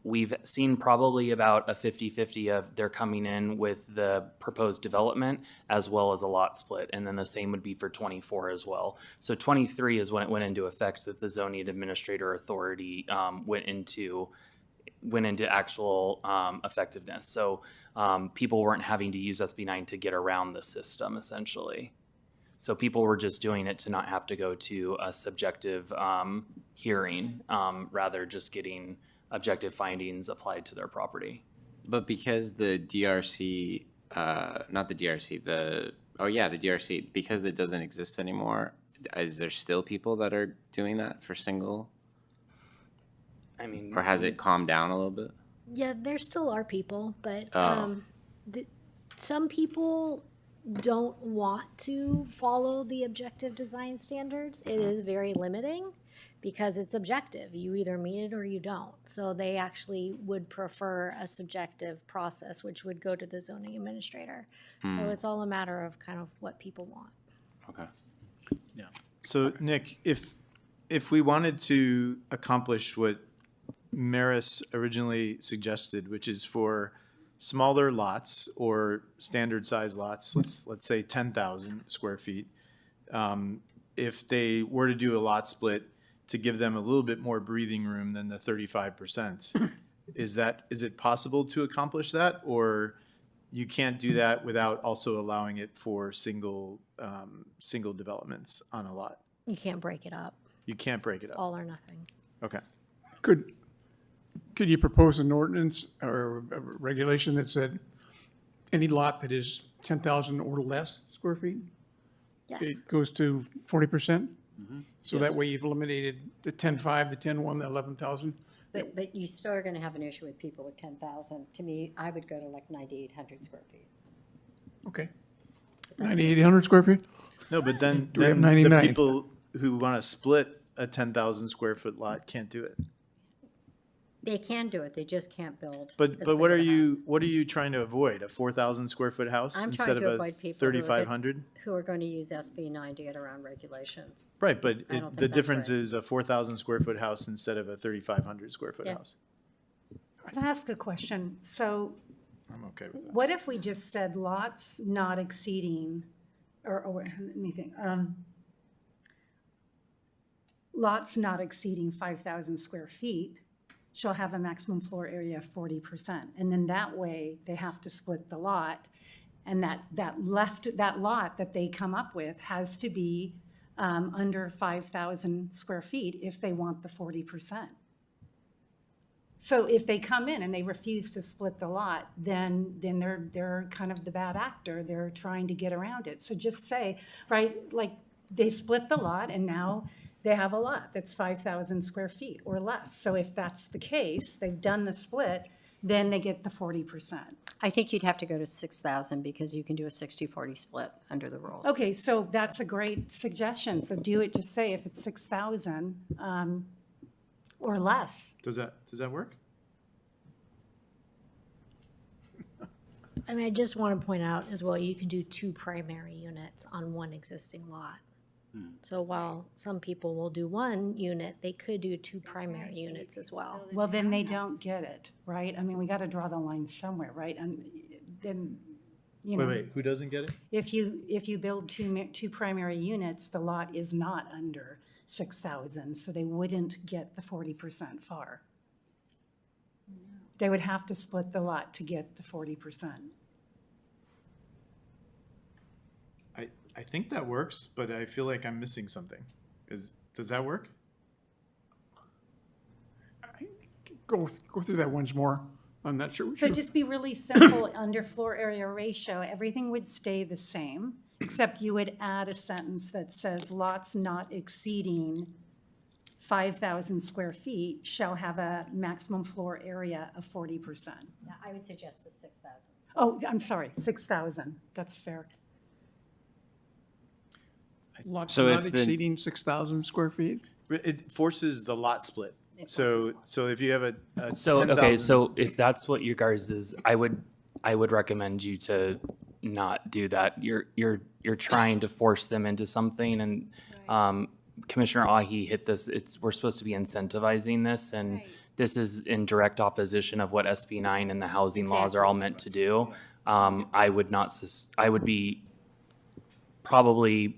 we've seen probably about a 50-50 of they're coming in with the proposed development as well as a lot split. And then the same would be for 24 as well. So 23 is when it went into effect that the zoning administrator authority went into actual effectiveness. So people weren't having to use SB 9 to get around the system essentially. So people were just doing it to not have to go to a subjective hearing, rather just getting objective findings applied to their property. But because the DRC, not the DRC, the DRC, because it doesn't exist anymore, is there still people that are doing that for single? I mean, or has it calmed down a little bit? Yeah, there still are people, but Oh. some people don't want to follow the objective design standards. It is very limiting because it's objective. You either meet it or you don't. So they actually would prefer a subjective process, which would go to the zoning administrator. So it's all a matter of kind of what people want. Okay. Yeah. So Nick, if we wanted to accomplish what Maris originally suggested, which is for smaller lots or standard size lots, let's say 10,000 square feet, if they were to do a lot split to give them a little bit more breathing room than the 35%, is it possible to accomplish that, or you can't do that without also allowing it for single developments on a lot? You can't break it up. You can't break it It's up. all or nothing. Okay. Could you propose an ordinance or a regulation that said any lot that is 10,000 or less square feet, Yes. it goes to 40%? So that way you've eliminated the 10.5, the 10.1, the 11,000? But you still are going to have an issue with people with 10,000. To me, I would go to like 9,800 square feet. Okay. 9,800 square feet? No, but then we have the 99? people who want to split a 10,000 square foot lot can't do it. They can do it, they just can't build. But as what big are of a house. what are you trying to avoid? A 4,000 square foot house I'm instead trying of to a avoid people 3,500? who are going to use SB 9 to get around regulations. Right, but I don't think the that's difference right. is a 4,000 square foot house instead of a 3,500 square foot Yeah. house. Can I ask a question? So I'm okay with that. what if we just said lots not exceeding, or let me think, lots not exceeding 5,000 square feet shall have a maximum floor area of 40%. And then that way, they have to split the lot, and that lot that they come up with has to be under 5,000 square feet if they want the 40%. So if they come in and they refuse to split the lot, then they're kind of the bad actor. They're trying to get around it. So just say, right, like they split the lot and now they have a lot that's 5,000 square feet or less. So if that's the case, they've done the split, then they get the 40%. I think you'd have to go to 6,000 because you can do a 60-40 split under the rules. Okay, so that's a great suggestion. So do it, just say if it's 6,000 or less. Does that work? I mean, I just want to point out as well, you can do 2 primary units on one existing lot. So while some people will do 1 unit, they could do 2 primary units as well. Well, then they don't get it, right? I mean, we got to draw the line somewhere, right? And then, you know. Wait, who doesn't get it? If you build two primary units, the lot is not under 6,000, so they wouldn't get the 40% FAR. They would have to split the lot to get the 40%. I think that works, but I feel like I'm missing something. Does that work? Go through that once more. I'm not sure. So just be really simple, under floor area ratio, everything would stay the same, except you would add a sentence that says lots not exceeding 5,000 square feet shall have a maximum floor area of 40%. Yeah, I would suggest the 6,000. Oh, I'm sorry, 6,000, that's fair. Lots So not if the- exceeding 6,000 square feet? It forces the lot split. So if you have a So, 10,000 okay, so if that's what you guys is, I would recommend you to not do that. You're trying to force them into something, and Commissioner Ahi hit this, we're supposed to be incentivizing this, and this is in direct opposition of what SB 9 and the housing laws are all meant to do. I would be probably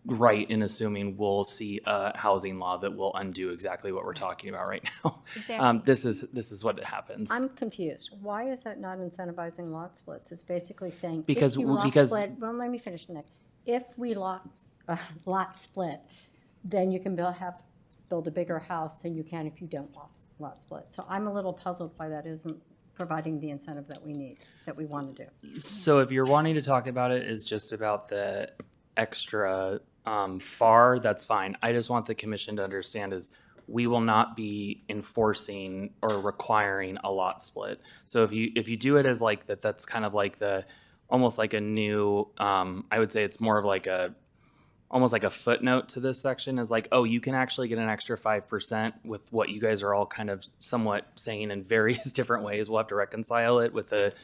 right in assuming we'll see a housing law that will undo exactly what we're talking about right now. Exactly. This is what happens. I'm confused. Why is that not incentivizing lot splits? It's basically saying, Because- if you lot because- split, well, let me finish, Nick. If we lot split, then you can build a bigger house than you can if you don't lot split. So I'm a little puzzled why that isn't providing the incentive that we need, that we want to do. So if you're wanting to talk about it is just about the extra FAR, that's fine. I just want the commission to understand is we will not be enforcing or requiring a lot split. So if you do it as like that, that's kind of like almost like a new, I would say it's more of like almost like a footnote to this section is like, oh, you can actually get an extra 5% with what you guys are all kind of somewhat saying in various different ways. We'll have to reconcile it with a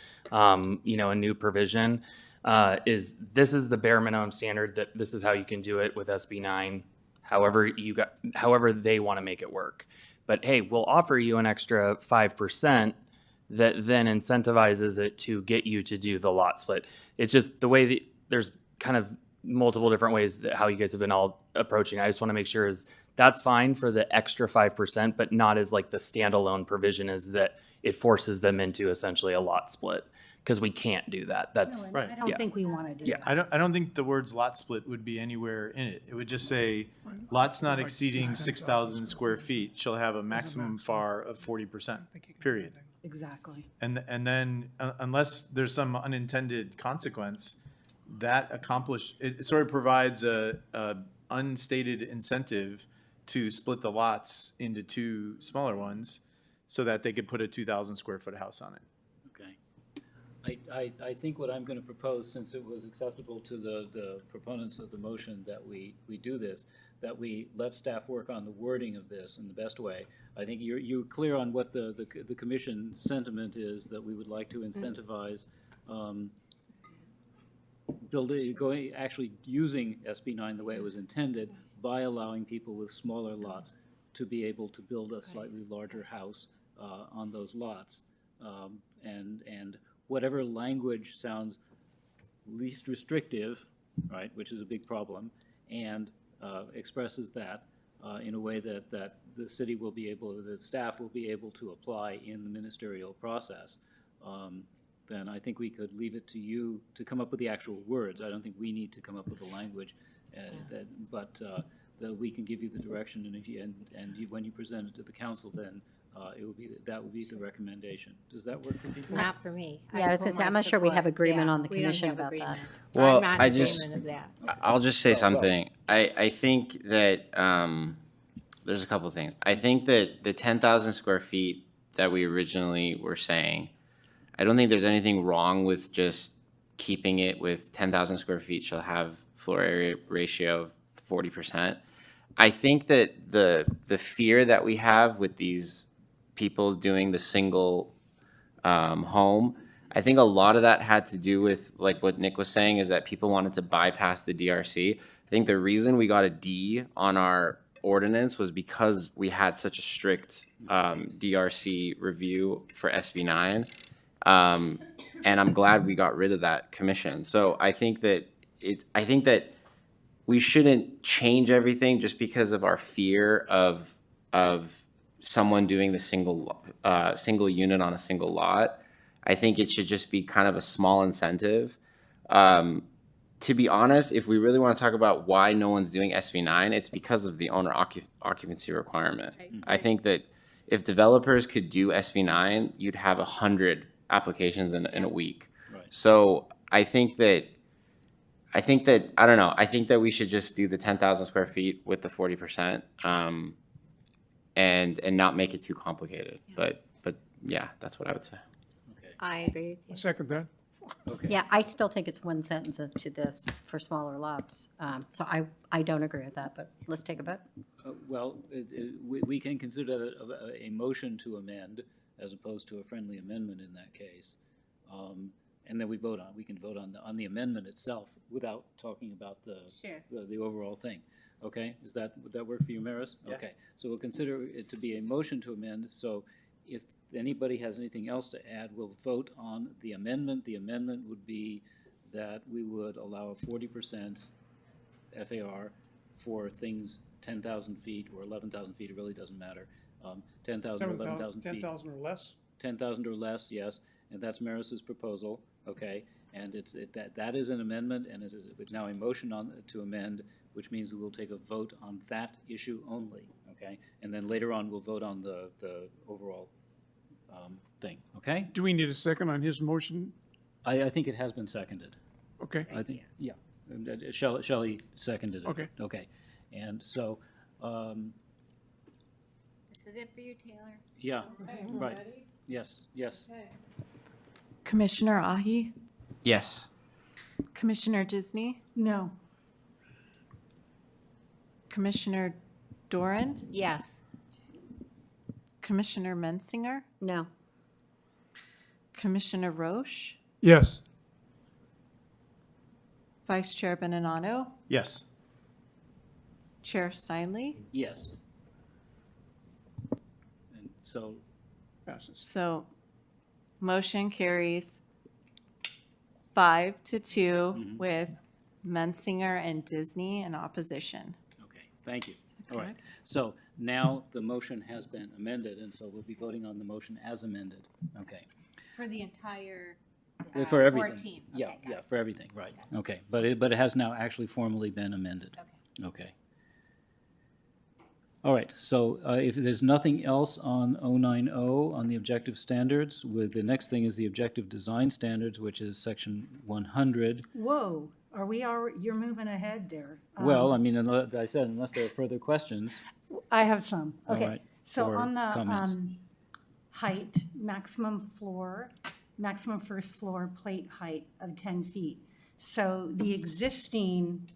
new provision. This is the bare minimum standard that this is how you can do it with SB 9, however they want to make it work. But hey, we'll offer you an extra 5% that then incentivizes it to get you to do the lot split. It's just the way that there's kind of multiple different ways that how you guys have been all approaching. I just want to make sure is that's fine for the extra 5%, but not as like the standalone provision is that it forces them into essentially a lot split. Because we can't do that. That's Right. I don't think we want to do Yeah. that. I don't think the words lot split would be anywhere in it. It would just say lots not exceeding 6,000 square feet shall have a maximum FAR of 40%, period. Exactly. And then unless there's some unintended consequence, it sort of provides a unstated incentive to split the lots into 2 smaller ones so that they could put a 2,000 square foot house on it. Okay. I think what I'm going to propose, since it was acceptable to the proponents of the motion that we do this, that we let staff work on the wording of this in the best way. I think you're clear on what the commission sentiment is, that we would like to incentivize actually using SB 9 the way it was intended by allowing people with smaller lots to be able to build a slightly larger house on those lots. And whatever language sounds least restrictive, right, which is a big problem, and expresses that in a way that the city will be able, the staff will be able to apply in the ministerial process, then I think we could leave it to you to come up with the actual words. I don't think we need to come up with the language, but that we can give you the direction, and if you, when you present it to the council, then that would be the recommendation. Does that work for people? Not for me. Yeah, I was gonna say, I'm not sure we have agreement on the commission about that. Well, I'm not I in just- agreement of that. I'll just say something. I think that there's a couple of things. I think that the 10,000 square feet that we originally were saying, I don't think there's anything wrong with just keeping it with 10,000 square feet shall have floor area ratio of 40%. I think that the fear that we have with these people doing the single home, I think a lot of that had to do with, like what Nick was saying, is that people wanted to bypass the DRC. I think the reason we got a D on our ordinance was because we had such a strict DRC review for SB 9. And I'm glad we got rid of that commission. So I think that we shouldn't change everything just because of our fear of someone doing the single unit on a single lot. I think it should just be kind of a small incentive. To be honest, if we really want to talk about why no one's doing SB 9, it's because of the owner occupancy requirement. I think that if developers could do SB 9, you'd have 100 applications in a week. Right. So I think that I don't know. I think that we should just do the 10,000 square feet with the 40%, and not make it too complicated. But yeah, that's what I would say. Okay. I agree with you. I second that. Okay. Yeah, I still think it's one sentence to this for smaller lots. So I don't agree with that, but let's take a vote. Well, we can consider that a motion to amend as opposed to a friendly amendment in that case. And then we can vote on the amendment itself without talking about the overall thing. Okay, would that work for you, Maris? Yeah. Okay, so we'll consider it to be a motion to amend. So if anybody has anything else to add, we'll vote on the amendment. The amendment would be that we would allow a 40% FAR for things 10,000 feet or 11,000 feet, it really doesn't matter. 10,000 or 11,000 feet. 10,000 or less? 10,000 or less, yes, and that's Maris's proposal, okay? And that is an amendment, and it is now a motion to amend, which means we will take a vote on that issue only, okay? And then later on, we'll vote on the overall thing, okay? Do we need a second on his motion? I think it has been seconded. Okay. I think, yeah. Shelley seconded it. Okay. Okay, and so, This is it for you, Taylor. yeah, Okay, right, ready? yes. Okay. Commissioner Ahi, Yes. Commissioner Disney, No. Commissioner Doran, Yes. Commissioner Mensinger, No. Commissioner Roche, Yes. Vice Chair Beninano, Yes. Chair Steinle. Yes. And so, Passes. So motion carries 5-2 with Mensinger and Disney in opposition. okay, thank you. All right, Correct. so now the motion has been amended, and so we'll be voting on the motion as amended, okay? For the entire For everything. 14. Yeah, Okay, got yeah, it. for everything, right, okay. But it has now actually formally been amended. Okay. Okay. All right, so if there's nothing else on 090 on the objective standards, the next thing is the objective design standards, which is section 100. Whoa, are we already, you're moving ahead there. Well, I mean, as I said, unless there are further questions. I have some. All Okay, right, so or on the comments. height, maximum floor, maximum first floor plate height of 10 feet. So the existing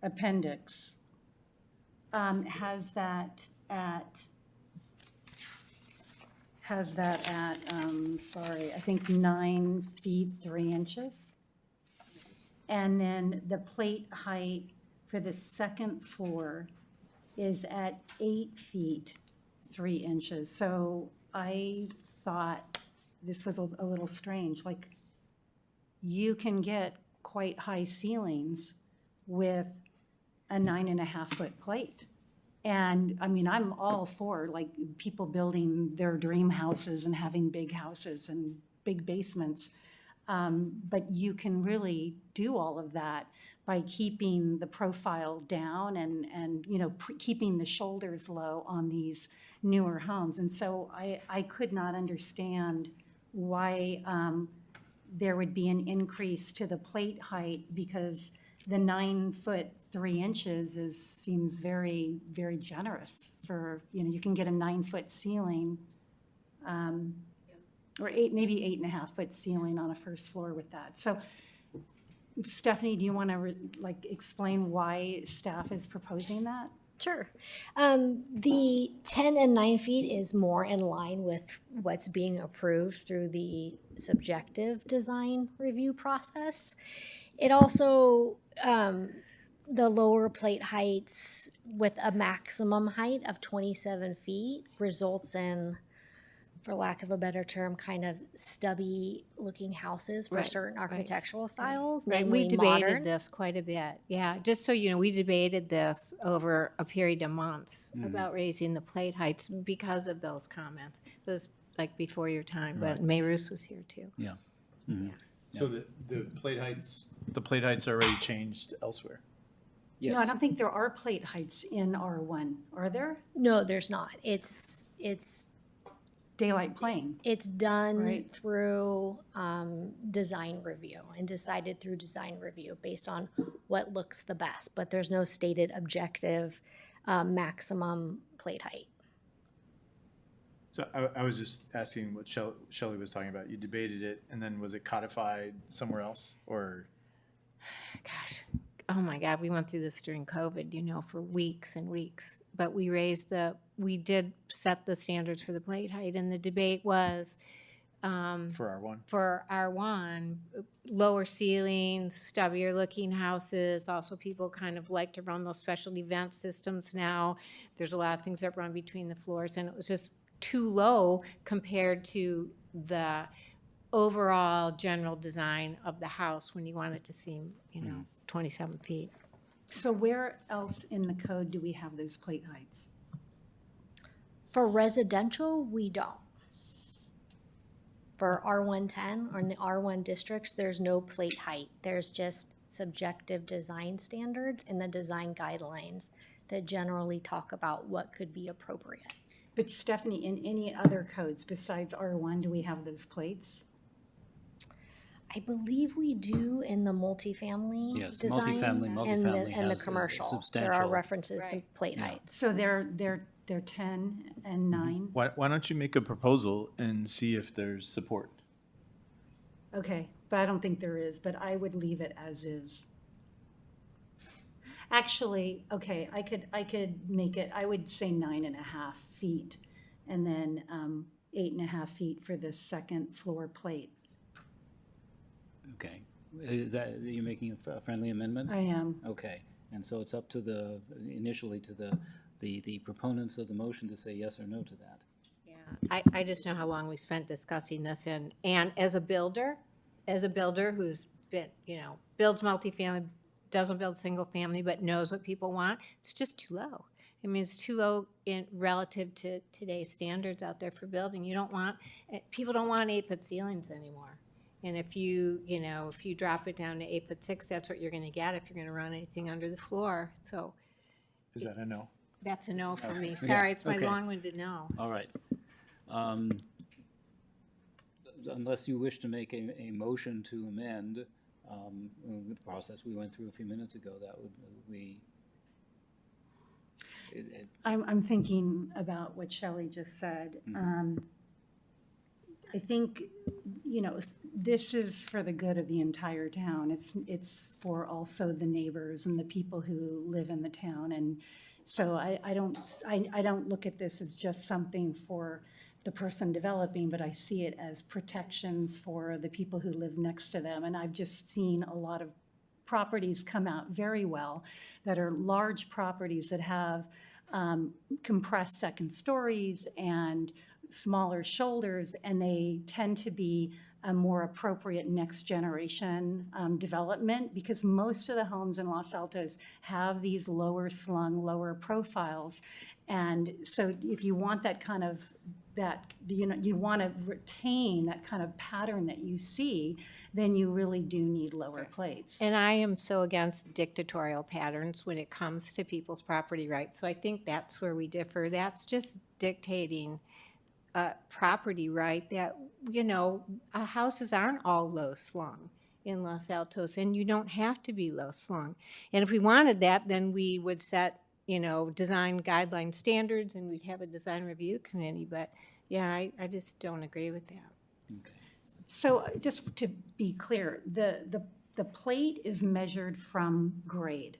appendix has that at, sorry, I think 9 feet 3 inches. And then the plate height for the second floor is at 8 feet 3 inches. So I thought this was a little strange, like you can get quite high ceilings with a 9.5-foot plate. And I mean, I'm all for like people building their dream houses and having big houses and big basements. But you can really do all of that by keeping the profile down and you know, keeping the shoulders low on these newer homes. And so I could not understand why there would be an increase to the plate height, because the 9 foot 3 inches seems very, very generous for, you know, you can get a 9-foot ceiling, or maybe 8.5-foot ceiling on a first floor with that. So Stephanie, do you want to like explain why staff is proposing that? Sure. The 10 and 9 feet is more in line with what's being approved through the subjective design review process. It also, the lower plate heights with a maximum height of 27 feet results in, for lack of a better term, kind of stubby looking houses for Right, certain right, architectural styles, Right, namely we debated modern. this quite a bit. Yeah, just so you know, we debated this over a period of months about raising the plate heights because of those comments. Those, like, before your time, but Mayrus was here too. Yeah. So the plate heights are already changed elsewhere. Yes. No, I don't think there are plate heights in R1, are there? No, there's not. It's Daylight plane. It's done Right. through design review and decided through design review based on what looks the best, but there's no stated objective maximum plate height. So I was just asking what Shelley was talking about. You debated it, and then was it codified somewhere else, or? Gosh, oh my God, we went through this during COVID, you know, for weeks and weeks. But we did set the standards for the plate height, and the debate was For R1? for R1, lower ceilings, stubbier looking houses. Also, people kind of like to run those special event systems now. There's a lot of things that run between the floors, and it was just too low compared to the overall general design of the house when you want it to seem, you know, 27 feet. So where else in the code do we have those plate heights? For residential, we don't. For R110 or in the R1 districts, there's no plate height. There's just subjective design standards and the design guidelines that generally talk about what could be appropriate. But Stephanie, in any other codes besides R1, do we have those plates? I believe we do in the multifamily Yes, design multifamily and has the a commercial. There are substantial- references to Right. plate Yeah. heights. So they're 10 and 9? Why don't you make a proposal and see if there's support? Okay, but I don't think there is, but I would leave it as is. Actually, okay, I could make it, I would say 9.5 feet, and then 8.5 feet for the second floor plate. Okay. Is that, are you making a friendly amendment? I am. Okay. And so it's up to initially to the proponents of the motion to say yes or no to that. Yeah, I just know how long we spent discussing this, and as a builder who's been, you know, builds multifamily, doesn't build single family, but knows what people want, it's just too low. I mean, it's too low in relative to today's standards out there for building. People don't want 8-foot ceilings anymore. And if you drop it down to 8'6", that's what you're gonna get if you're gonna run anything under the floor. So Is that a no? that's a no for me. Yeah, Sorry, it's my okay. long-winded no. All right. Unless you wish to make a motion to amend the process we went through a few minutes ago, that would we. I'm thinking about what Shelley just said. I think, you know, this is for the good of the entire town. It's for also the neighbors and the people who live in the town. And so I don't look at this as just something for the person developing, but I see it as protections for the people who live next to them. And I've just seen a lot of properties come out very well that are large properties that have compressed second stories and smaller shoulders, and they tend to be a more appropriate next generation development, because most of the homes in Los Altos have these lower slung, lower profiles. And so if you want that kind of, you want to retain that kind of pattern that you see, then you really do need lower plates. And I am so against dictatorial patterns when it comes to people's property rights. So I think that's where we differ. That's just dictating property right that, you know, houses aren't all low slung in Los Altos, and you don't have to be low slung. And if we wanted that, then we would set, you know, design guideline standards, and we'd have a design review committee. But yeah, I just don't agree with that. So just to be clear, the plate is measured from grade,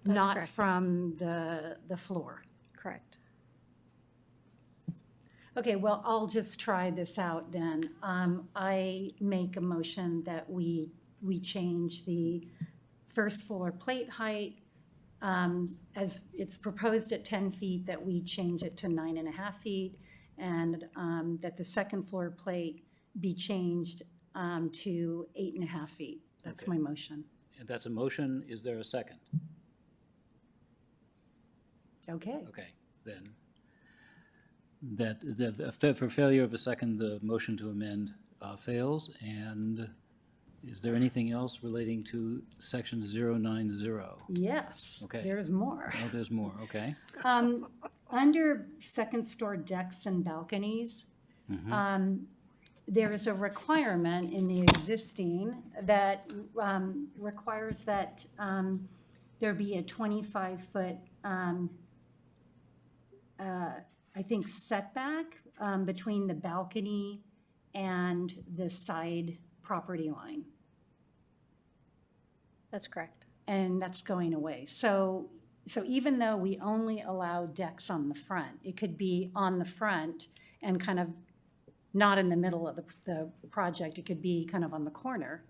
That's not correct. from the floor. Correct. Okay, well, I'll just try this out then. I make a motion that we change the first floor plate height, as it's proposed at 10 feet, that we change it to 9.5 feet, and that the second floor plate be changed to 8.5 feet. That's Okay. my motion. And that's a motion. Is there a second? Okay. Okay, then. For failure of a second, the motion to amend fails. And is there anything else relating to section 090? Yes, Okay. there's more. Oh, there's more, okay. Under second store decks and balconies, there is a requirement in the existing that requires that there be a 25-foot, I think, setback between the balcony and the side property line. That's correct. And that's going away. So even though we only allow decks on the front, it could be on the front and kind of not in the middle of the project. It could be kind of on the corner,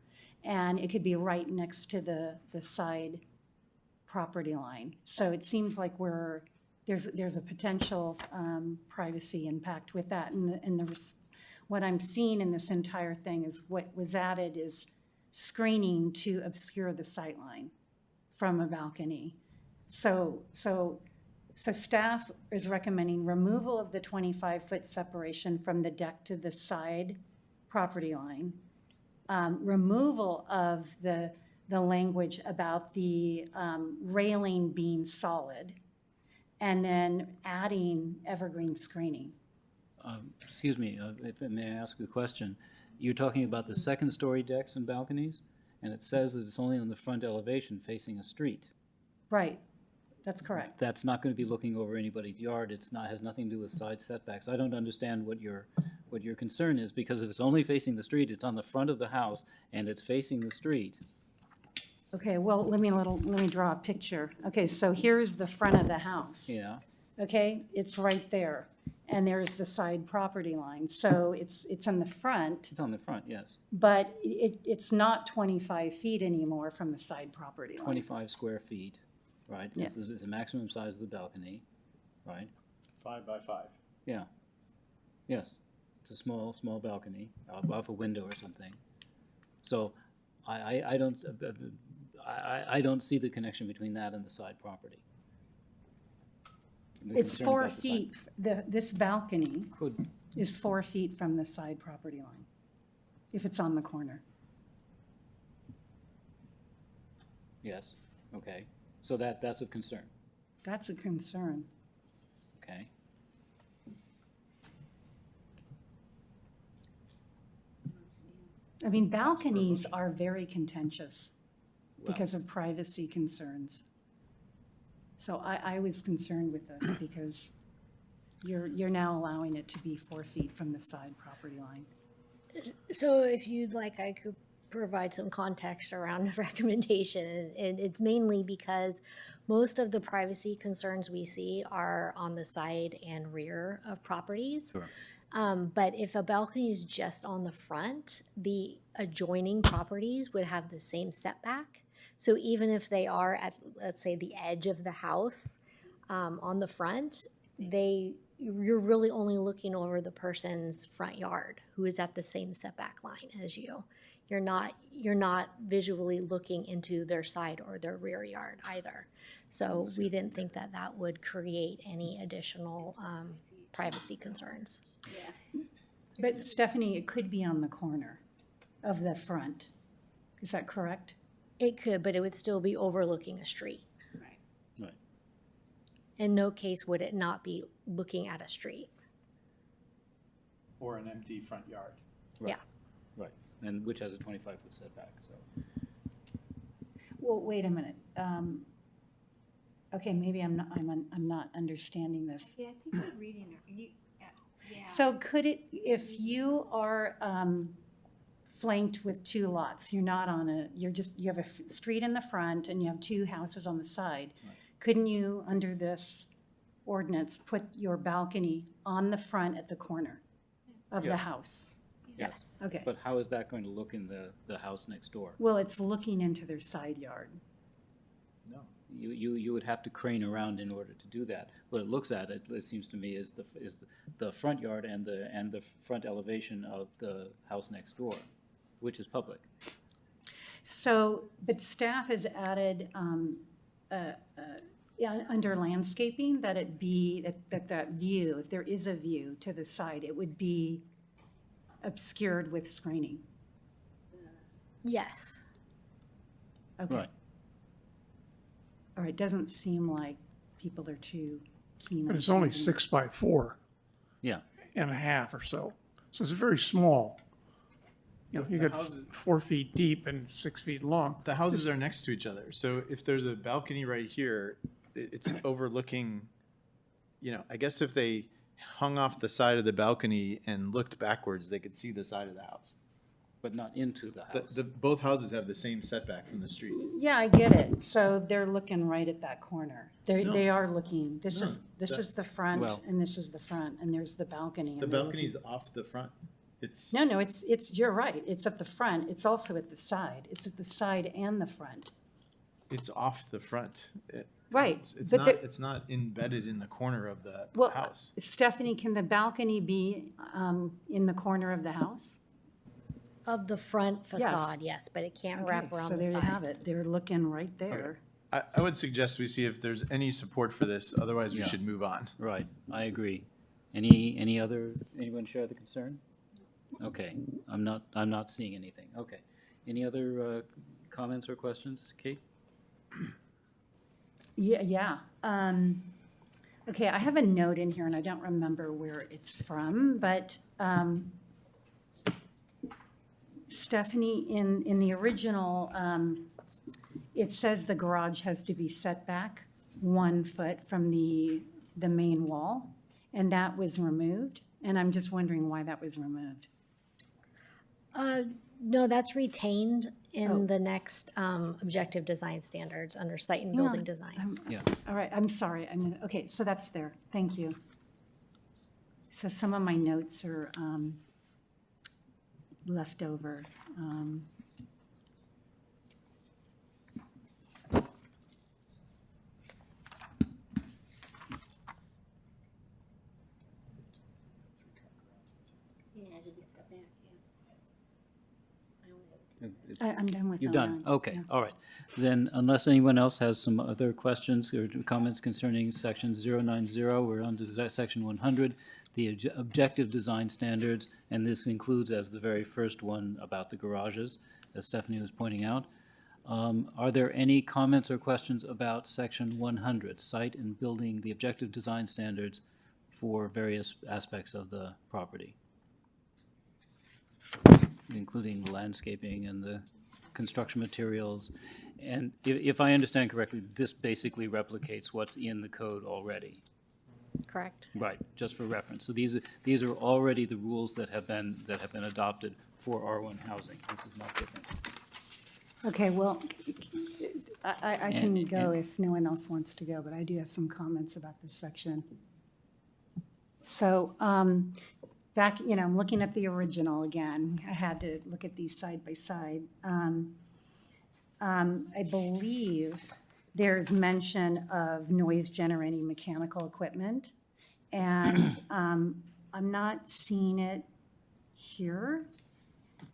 and it could be right next to the side property line. So it seems like there's a potential privacy impact with that. And what I'm seeing in this entire thing is what was added is screening to obscure the sight line from a balcony. So staff is recommending removal of the 25-foot separation from the deck to the side property line, removal of the language about the railing being solid, and then adding evergreen screening. Excuse me, if I may ask a question. You're talking about the second-story decks and balconies, and it says that it's only on the front elevation facing a street. Right, that's correct. That's not going to be looking over anybody's yard. Has nothing to do with side setbacks. I don't understand what your concern is, because if it's only facing the street, it's on the front of the house, and it's facing the street. Okay, well, let me draw a picture. Okay, so here's the front of the house. Yeah, Okay, it's right there, and there's the side property line. So it's in the front, it's on the front, yes. but it's not 25 feet anymore from the side property line. 25 square feet, right? Yes. Is the maximum size of the balcony, right? 5 by 5. Yeah. Yes. It's a small balcony off a window or something. So I don't see the connection between that and the side property. I'm It's concerned 4 about the side- feet, this balcony Could, is 4 feet from the side property line, if it's on the corner. yes, okay. So that's of concern, That's a concern. okay? I mean, balconies are very contentious because of privacy concerns. So I was concerned with this because You're now allowing it to be 4 feet from the side property line. So if you'd like, I could provide some context around the recommendation. And it's mainly because most of the privacy concerns we see are on the side and rear of properties. Sure. But if a balcony is just on the front, the adjoining properties would have the same setback. So even if they are at, let's say, the edge of the house on the front, you're really only looking over the person's front yard who is at the same setback line as you. You're not visually looking into their side or their rear yard either. So we didn't think that that would create any additional privacy concerns. But Stephanie, it could be on the corner of the front. Is that correct? It could, but it would still be overlooking a street. Right. Right. In no case would it not be looking at a street. Or an empty front yard. Right. Yeah. Right, and which has a 25-foot setback, so. Well, wait a minute. Okay, maybe I'm not understanding this. Yeah, I think we're reading it. Yeah. So could it, if you are flanked with 2 lots, you're not on you have a street in the front and you have 2 houses on the side, couldn't you, under this ordinance, put your balcony on the front at the corner of Yeah. the house? Yes. Okay. But how is that going to look in the house next door? Well, it's looking into their side yard. No. You would have to crane around in order to do that. What it looks at, it seems to me, is the front yard and the front elevation of the house next door, which is public. So, but staff has added under landscaping that it be, that view, if there is a view to the side, it would be obscured with screening. Yes. Okay. Right. All right, doesn't seem like people are too keen on. But it's only screening. 6 by 4 Yeah. and a half or so. So it's very small. You know, you The got houses- 4 feet deep and 6 feet long. The houses are next to each other, so if there's a balcony right here, it's overlooking, I guess if they hung off the side of the balcony and looked backwards, they could see the side of the house. But not into the house. Both houses have the same setback from the street. Yeah, I get it. So they're looking right at that corner. No. They are looking, this No, is the front Well- and this is the front and there's the balcony. and The they're balcony's looking- off the front. It's, No, it's, you're right. It's at the front. It's also at the side. It's at the side and the front. it's off the front. Right, It's but not, there- it's not embedded in the corner of the Well, house. Stephanie, can the balcony be in the corner of the house? Of the front facade, yes, but it can't wrap Okay, around so the there you have side. it. They're looking right there. I would suggest we see if there's any support for this, otherwise we Yeah. should move on. Right, I agree. Anyone share the concern? Okay, I'm not seeing anything. Okay. Any other comments or questions? Kate? Yeah. Okay, I have a note in here, and I don't remember where it's from, but Stephanie, in the original, it says the garage has to be set back 1 foot from the main wall, and that was removed, and I'm just wondering why that was removed. No, that's retained Oh. in the next objective design standards under site and Hang building on, design. Yeah. All right, I'm sorry, okay, so that's there, thank you. So some of my notes are left over. I'm done with You're them done? now. Okay, Yeah. all right. Then unless anyone else has some other questions or comments concerning section 090, we're on to section 100, the objective design standards, and this includes as the very first one about the garages, as Stephanie was pointing out. Are there any comments or questions about section 100, site and building the objective design standards for various aspects of the property, including the landscaping and the construction materials? And if I understand correctly, this basically replicates what's in the code already. correct? Right, just for reference. So these are already the rules that have been adopted for R1 housing. This is not different. Okay, well, I can And- go and- if no one else wants to go, but I do have some comments about this section. So, back, I'm looking at the original again. I had to look at these side by side. I believe there's mention of noise-generating mechanical equipment, and I'm not seeing it here.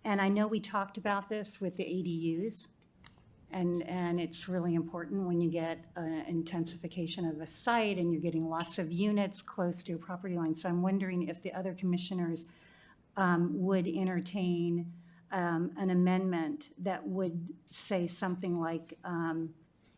And I know we talked about this with the ADUs, and it's really important when you get intensification of a site and you're getting lots of units close to a property line. So I'm wondering if the other commissioners would entertain an amendment that would say something like,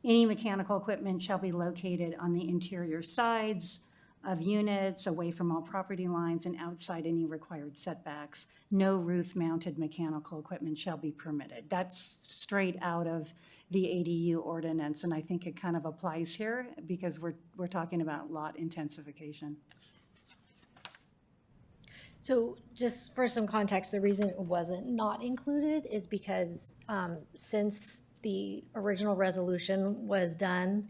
any mechanical equipment shall be located on the interior sides of units, away from all property lines and outside any required setbacks. No roof-mounted mechanical equipment shall be permitted. That's straight out of the ADU ordinance, and I think it kind of applies here because we're talking about lot intensification. So just for some context, the reason it wasn't not included is because since the original resolution was done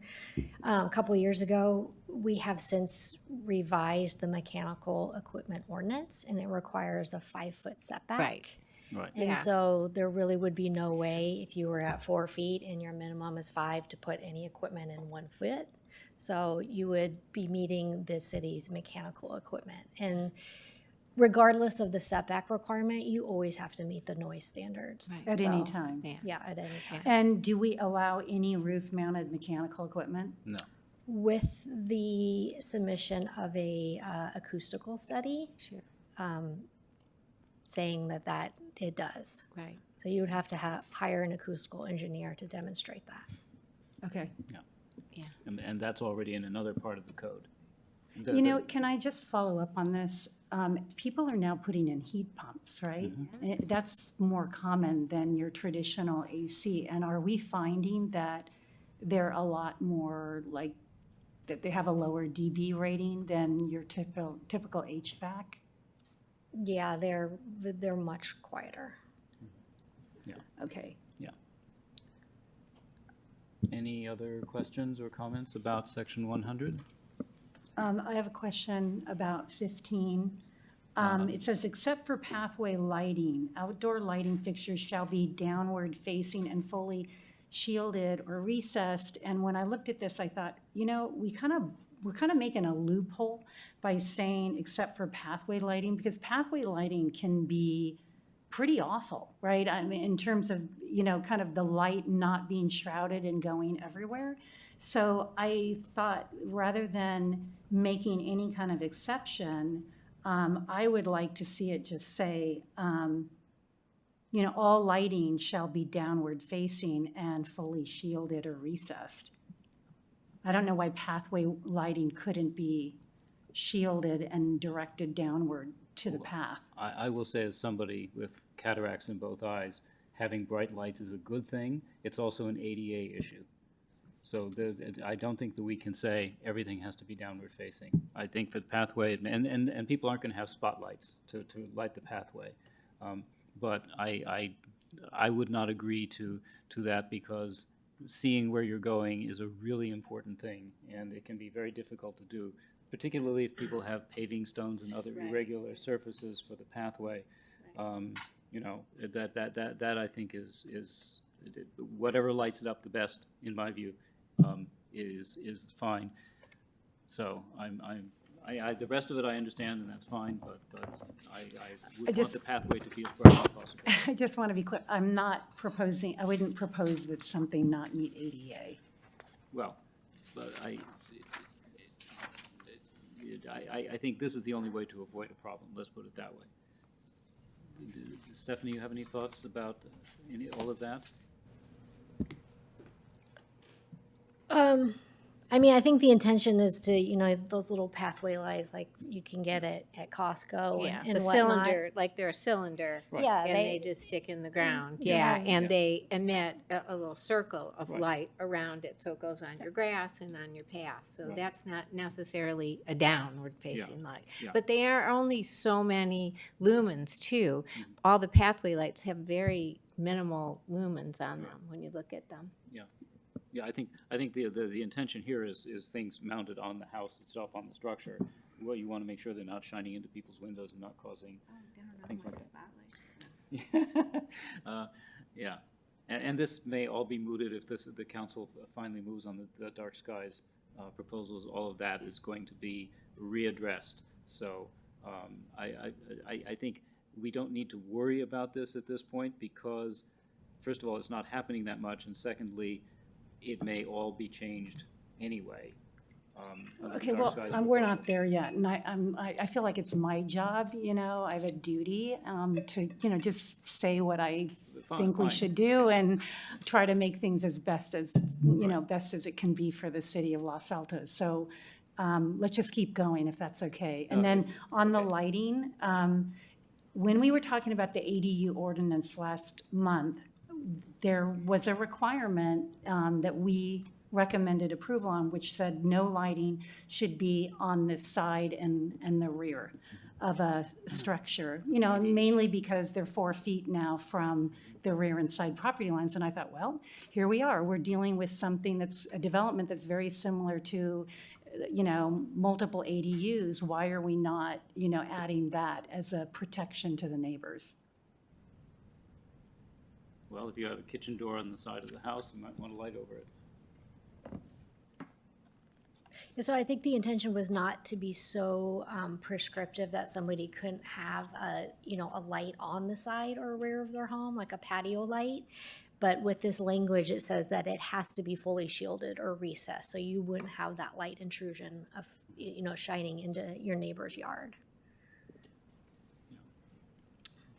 a couple years ago, we have since revised the mechanical equipment ordinance, and it requires a 5-foot setback. Right. Right. And Yeah. so there really would be no way, if you were at 4 feet and your minimum is 5, to put any equipment in 1 foot. So you would be meeting the city's mechanical equipment. And regardless of the setback requirement, you always have to meet the noise standards. At any So, time. Yeah, at any time. And do we allow any roof-mounted mechanical equipment? No. With the submission of a acoustical study. Sure. Saying that it does. Right. So you would have to hire an acoustical engineer to demonstrate that. Okay. And that's already in another part of the code. Can I just follow up on this? People are now putting in heat pumps, right? That's more common than your traditional AC. And are we finding that they're a lot more that they have a lower dB rating than your typical HVAC? Yeah, they're much quieter. Okay. Yeah. Any other questions or comments about section 100? I have a question about 15. It says, except for pathway lighting, outdoor lighting fixtures shall be downward facing and fully shielded or recessed. And when I looked at this, I thought, we're kind of making a loophole by saying except for pathway lighting, because pathway lighting can be pretty awful, right? I mean, in terms of, kind of the light not being shrouded and going everywhere. So I thought rather than making any kind of exception, I would like to see it just say, all lighting shall be downward facing and fully shielded or recessed. I don't know why pathway lighting couldn't be shielded and directed downward to the path. I will say, as somebody with cataracts in both eyes, having bright lights is a good thing. It's also an ADA issue. So I don't think that we can say everything has to be downward facing. I think for the pathway, and people aren't going to have spotlights to light the pathway. But I would not agree to that, because seeing where you're going is a really important thing, and it can be very difficult to do, particularly if people have paving stones and other irregular surfaces for the pathway. That I think is whatever lights it up the best, in my view, is fine. So the rest of it I understand, and that's fine, but I would want the pathway to be as bright as possible. I just want to be clear, I wouldn't propose that something not meet ADA. Well, but I think this is the only way to avoid a problem, let's put it that way. Stephanie, you have any thoughts about all of that? I mean, I think the intention is to, those little pathway lights, like you can get it at Costco Yeah, and the whatnot. cylinder, like they're a cylinder. Yeah, And they just stick in the ground, yeah, have- and they emit a little circle of light around it, so it goes on your grass and on your path. So that's not necessarily a downward facing light. Yeah. But they are only so many lumens too. All the pathway lights have very minimal lumens on them when you look at them. Yeah, I think the intention here is things mounted on the house itself, on the structure. Well, you want to make sure they're not shining into people's windows and not causing things like that. Yeah, and this may all be mooted if the council finally moves on the dark skies proposals. All of that is going to be readdressed. So I think we don't need to worry about this at this point because, first of all, it's not happening that much, and secondly, it may all be changed anyway. Under the Okay, dark well, skies we're proposal. not there yet, and I feel like it's my job, I have a duty to, just say what I think we fine. should do and try to make things as best as, best as it can be for the city of Los Altos. So let's just keep going if that's okay. And then on the lighting, when we were talking about the ADU ordinance last month, there was a requirement that we recommended approval on, which said no lighting should be on the side and the rear of a structure, mainly because they're 4 feet now from the rear and side property lines. And I thought, well, here we are. We're dealing with something that's a development that's very similar to, multiple ADUs. Why are we not, adding that as a protection to the neighbors? Well, if you have a kitchen door on the side of the house, you might want to light over it. Yeah, so I think the intention was not to be so prescriptive that somebody couldn't have a light on the side or rear of their home, like a patio light. But with this language, it says that it has to be fully shielded or recessed, so you wouldn't have that light intrusion of, shining into your neighbor's yard.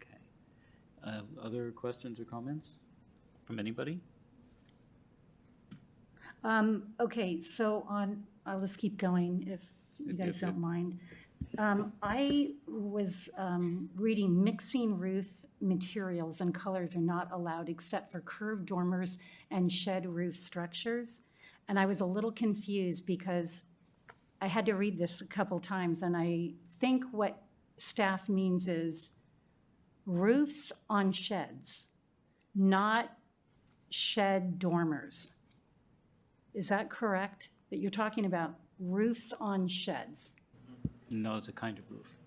Okay. Other questions or comments from anybody? Okay, so I'll just keep going if you guys don't mind. I was reading mixing roof materials and colors are not allowed except for curved dormers and shed roof structures. And I was a little confused because I had to read this a couple times, and I think what staff means is roofs on sheds, not shed dormers. Is that correct? That you're talking about roofs on sheds? No, it's a kind of roof.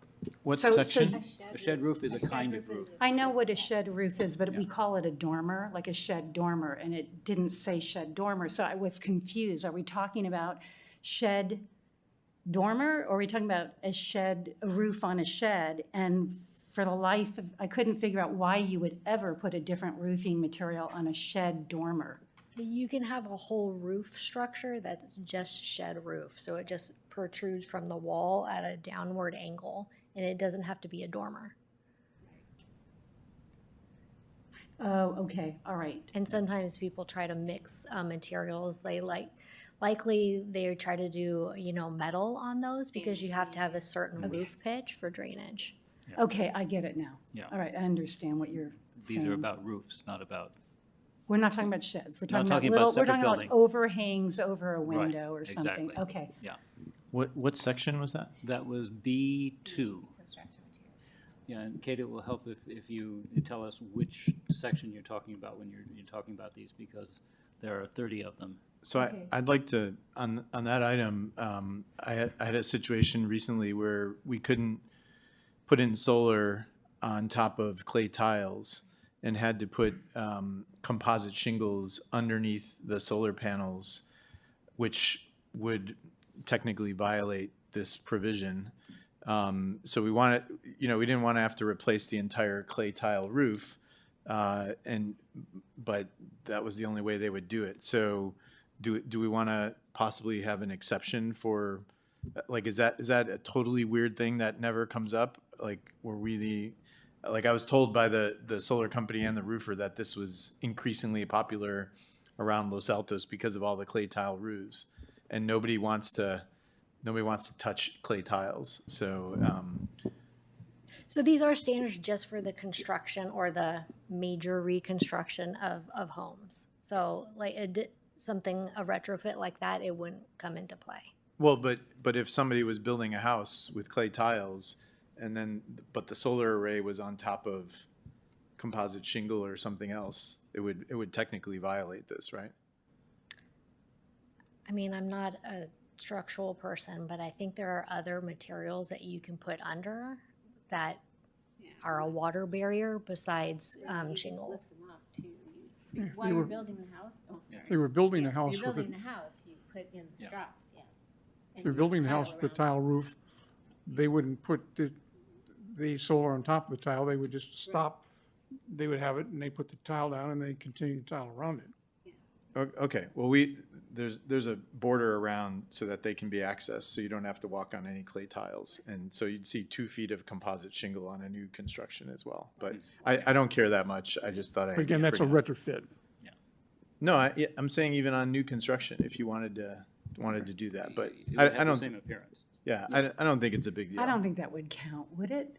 What So- section? A shed roof is a kind of roof. I know what a shed roof is, but we call it a dormer, like a shed dormer, and it didn't say shed dormer, so I was confused. Are we talking about shed dormer, or are we talking about a roof on a shed? And for the life of, I couldn't figure out why you would ever put a different roofing material on a shed dormer. You can have a whole roof structure that's just shed roof, so it just protrudes from the wall at a downward angle, and it doesn't have to be a dormer. Oh, okay, all right. And sometimes people try to mix materials. They likely they try to do, metal on those because you have to have a certain roof pitch for drainage. Okay, I get it now. Yeah. All right, I understand what you're saying. These are about roofs, not about, We're not talking about sheds. We're Not talking about talking about we're separate talking about building. overhangs over a Right, window or something. exactly. Okay. yeah. What section was that? That was B2. Yeah, and Kate, it will help if you tell us which section you're talking about when you're talking about these, because there are 30 of them. So Okay. I'd like to, on that item, I had a situation recently where we couldn't put in solar on top of clay tiles and had to put composite shingles underneath the solar panels, which would technically violate this provision. So we wanted, we didn't want to have to replace the entire clay tile roof, but that was the only way they would do it. So do we want to possibly have an exception for, like, is that a totally weird thing that never comes up? Like, were we I was told by the solar company and the roofer that this was increasingly popular around Los Altos because of all the clay tile roofs. and nobody wants to touch clay tiles. So So these are standards just for the construction or the major reconstruction of homes. So like a retrofit like that, it wouldn't come into play. well, but if somebody was building a house with clay tiles, and then but the solar array was on top of composite shingle or something else, it would technically violate this, right? I mean, I'm not a structural person, but I think there are other materials that you can put under that are a water barrier besides shingles. While you're building the house, if they were building a house with it, house, you put in the straps, yeah. if they're building the house with a tile roof, they wouldn't put the solar on top of the tile, they would just stop, they would have it, and they put the tile down, and they continue the tile around it. Okay, well, there's a border around so that they can be accessed, so you don't have to walk on any clay tiles. And so you'd see 2 feet of composite shingle on a new construction as well. But I don't care that much. I just thought But again, that's a bring it up. retrofit. No, I'm saying even on new construction, if you wanted to do that, but It would I have the don't, same appearance. yeah, I don't think it's a big deal. I don't think that would count, would it?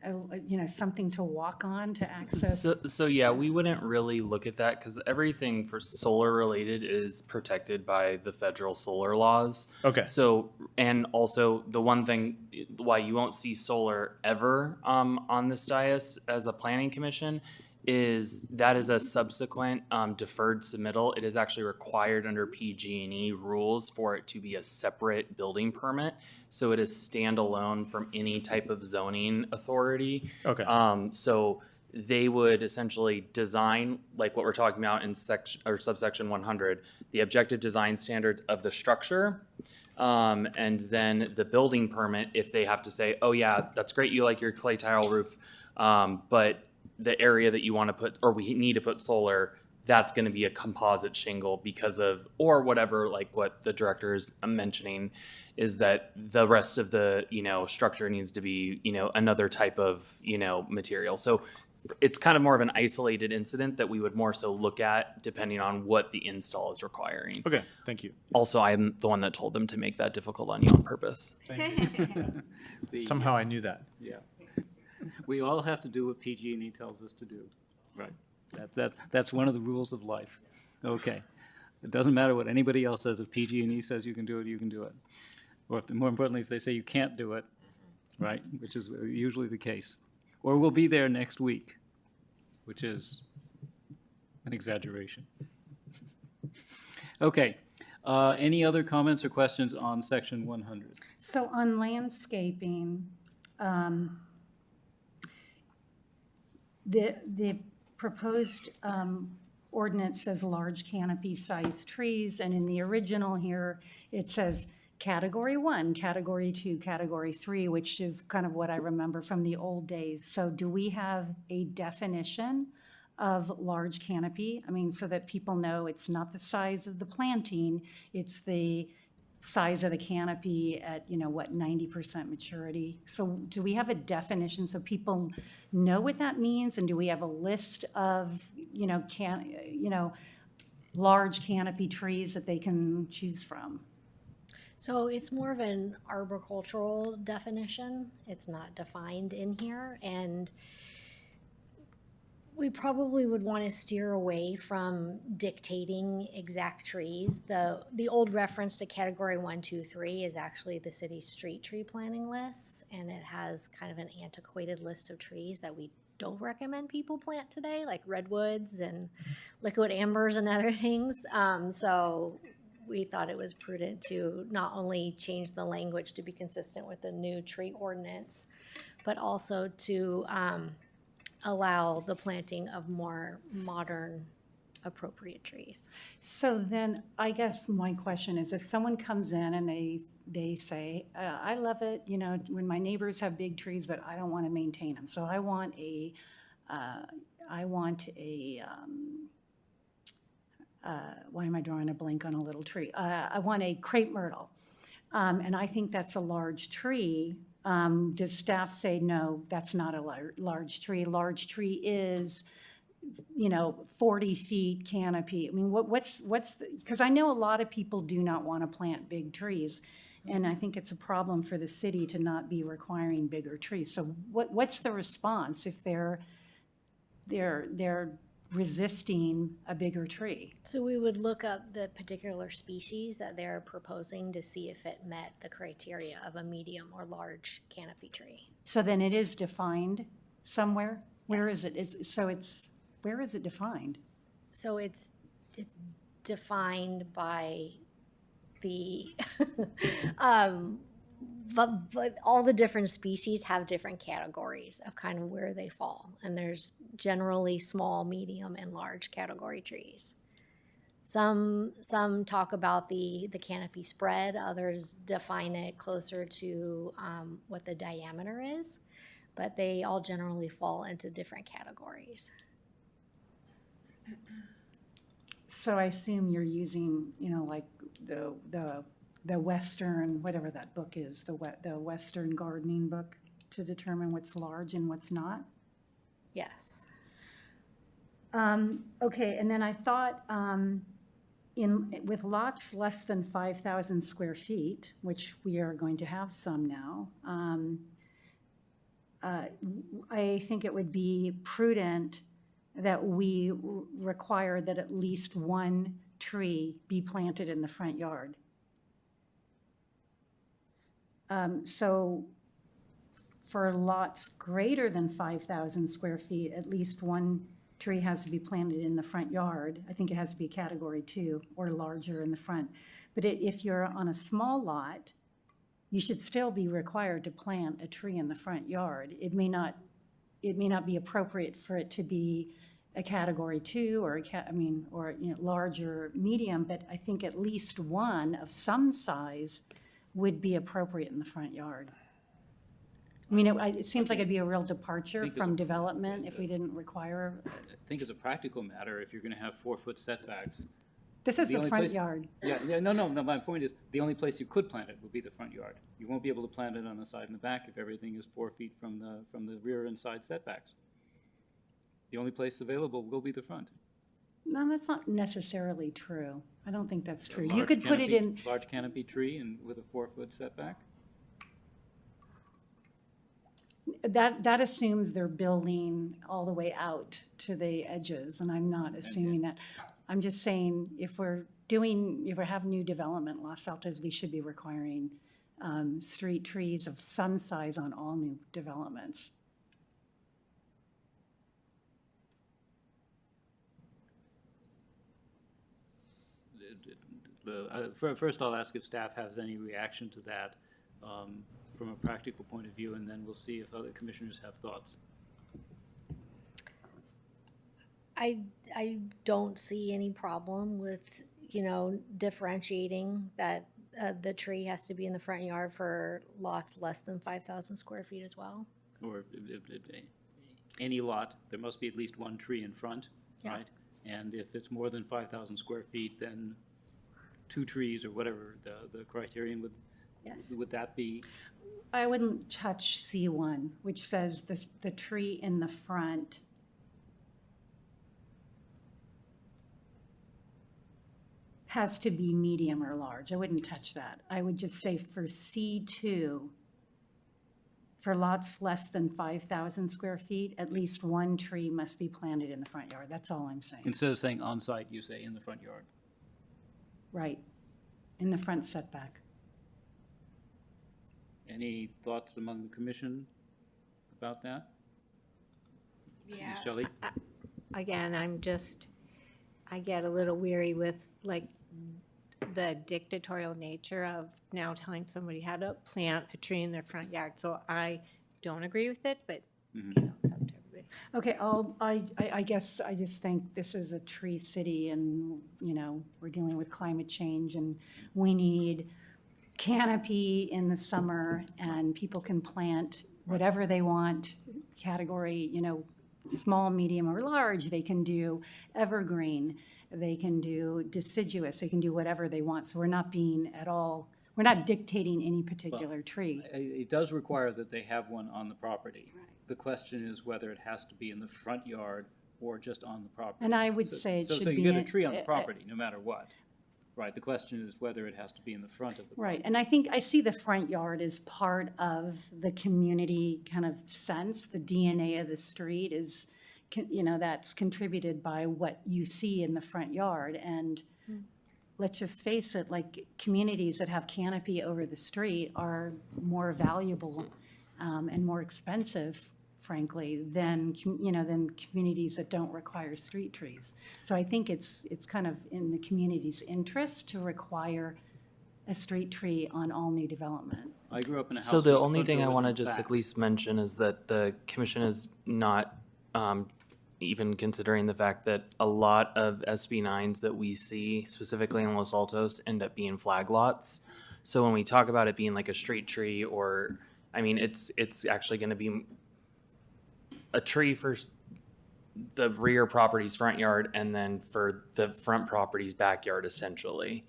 You know, something to walk on to access? So yeah, we wouldn't really look at that because everything for solar related is protected by the federal solar laws. Okay. So, and also the one thing why you won't see solar ever on this dais as a planning commission is that is a subsequent deferred submittal. It is actually required under PG&E rules for it to be a separate building permit. So it is standalone from any type of zoning authority. Okay. So they would essentially design, like what we're talking about in section or subsection 100, the objective design standards of the structure. And then the building permit, if they have to say, oh yeah, that's great, you like your clay tile roof, but the area that you want to put, or we need to put solar, that's going to be a composite shingle because of, or whatever, like what the director is mentioning, is that the rest of the, structure needs to be, another type of, material. So it's kind of more of an isolated incident that we would more so look at depending on what the install is requiring. Okay, thank you. Also, I'm the one that told them to make that difficult on you on purpose. Somehow I knew that. Yeah. We all have to do what PG&E tells us to do. Right. That's one of the rules of life. Okay. It doesn't matter what anybody else says. If PG&E says you can do it, you can do it. Or if, more importantly, if they say you can't do it, right, which is usually the case. Or we'll be there next week, which is an exaggeration. Okay. Any other comments or questions on section 100? So on landscaping, the proposed ordinance says large canopy sized trees, and in the original here, it says category 1, category 2, category 3, which is kind of what I remember from the old days. So do we have a definition of large canopy? I mean, so that people know it's not the size of the planting, it's the size of the canopy at, 90% maturity. So do we have a definition so people know what that means? And do we have a list of, large canopy trees that they can choose from? So it's more of an arboricultural definition. It's not defined in here, and we probably would want to steer away from dictating exact trees. The old reference to category 1, 2, 3 is actually the city's street tree planting lists, and it has kind of an antiquated list of trees that we don't recommend people plant today, like redwoods and liquid ambers and other things. So we thought it was prudent to not only change the language to be consistent with the new tree ordinance, but also to allow the planting of more modern appropriate trees. So then I guess my question is, if someone comes in and they say, I love it, when my neighbors have big trees, but I don't want to maintain them. So I want why am I drawing a blank on a little tree? I want a crepe myrtle. And I think that's a large tree. Does staff say, no, that's not a large tree? Large tree is 40 feet canopy. I mean, what's because I know a lot of people do not want to plant big trees. And I think it's a problem for the city to not be requiring bigger trees. So what's the response if they're resisting a bigger tree? So we would look up the particular species that they're proposing to see if it met the criteria of a medium or large canopy tree. So then it is defined somewhere? Where is it? Where is it defined? So it's defined by the, but all the different species have different categories of kind of where they fall. And there's generally small, medium, and large category trees. Some talk about the canopy spread, others define it closer to what the diameter is, but they all generally fall into different categories. So I assume you're using, like the Western, whatever that book is, the Western gardening book to determine what's large and what's not? Yes. Okay, and then I thought with lots less than 5,000 square feet, which we are going to have some now, I think it would be prudent that we require that at least one tree be planted in the front yard. So for lots greater than 5,000 square feet, at least one tree has to be planted in the front yard. I think it has to be category 2 or larger in the front. But if you're on a small lot, you should still be required to plant a tree in the front yard. It may not be appropriate for it to be a category 2 or large or medium, but I think at least one of some size would be appropriate in the front yard. I mean, it seems like it'd be a real departure from development if we didn't require. I think as a practical matter, if you're going to have 4-foot setbacks. This is the front yard. Yeah, no, my point is, the only place you could plant it would be the front yard. You won't be able to plant it on the side and the back if everything is 4 feet from the rear and side setbacks. The only place available will be the front. No, that's not necessarily true. I don't think that's true. You Large could put it in. Large canopy tree and with a 4-foot setback? That assumes they're building all the way out to the edges, and I'm not assuming that. I'm just saying if we're having new development in Los Altos, we should be requiring street trees of some size on all new developments. First, I'll ask if staff has any reaction to that from a practical point of view, and then we'll see if other commissioners have thoughts. I don't see any problem with, differentiating that the tree has to be in the front yard for lots less than 5,000 square feet as well. Or any lot, there must be at least one tree in front, Yeah. right? And if it's more than 5,000 square feet, then 2 trees or whatever the criterion would, Yes. would that be? I wouldn't touch C1, which says the tree in the front has to be medium or large. I wouldn't touch that. I would just say for C2, for lots less than 5,000 square feet, at least one tree must be planted in the front yard. That's all I'm saying. Instead of saying on-site, you say in the front yard. Right, in the front setback. Any thoughts among the commission about that? Yeah. Ms. Shelley? Again, I get a little weary with the dictatorial nature of now telling somebody how to plant a tree in their front yard. So I don't agree with it, but it's up to everybody. Okay, I guess I just think this is a tree city and, we're dealing with climate change and we need canopy in the summer and people can plant whatever they want, category, small, medium, or large. They can do evergreen, they can do deciduous, they can do whatever they want. So we're not dictating any particular tree. It does require that they have one on the property. The question is whether it has to be in the front yard or just on the property. And I would So- say it so- should So you be get a in- tree on the property, no matter what. Right, the question is whether it has to be in the front of the property. Right, and I think, I see the front yard as part of the community kind of sense. The DNA of the street is, that's contributed by what you see in the front yard. And let's just face it, like, communities that have canopy over the street are more valuable and more expensive, frankly, than communities that don't require street trees. So I think it's kind of in the community's interest to require a street tree on all new development. I grew up in a house. So the where only front thing door I was want to in the just back. at least mention is that the commission is not even considering the fact that a lot of SB 9s that we see, specifically in Los Altos, end up being flag lots. So when we talk about it being like a street tree, or, I mean, it's actually going to be a tree for the rear property's front yard and then for the front property's backyard, essentially.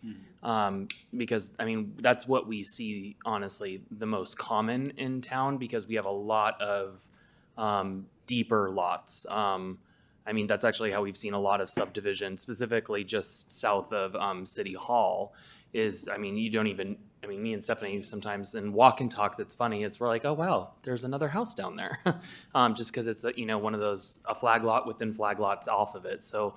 Because, I mean, that's what we see, honestly, the most common in town, because we have a lot of deeper lots. I mean, that's actually how we've seen a lot of subdivision, specifically just south of City Hall, is, I mean, you don't even, I mean, me and Stephanie sometimes in walk and talks, it's funny, we're like, oh, wow, there's another house down there. Just because it's, one of those, a flag lot within flag lots off of it. So,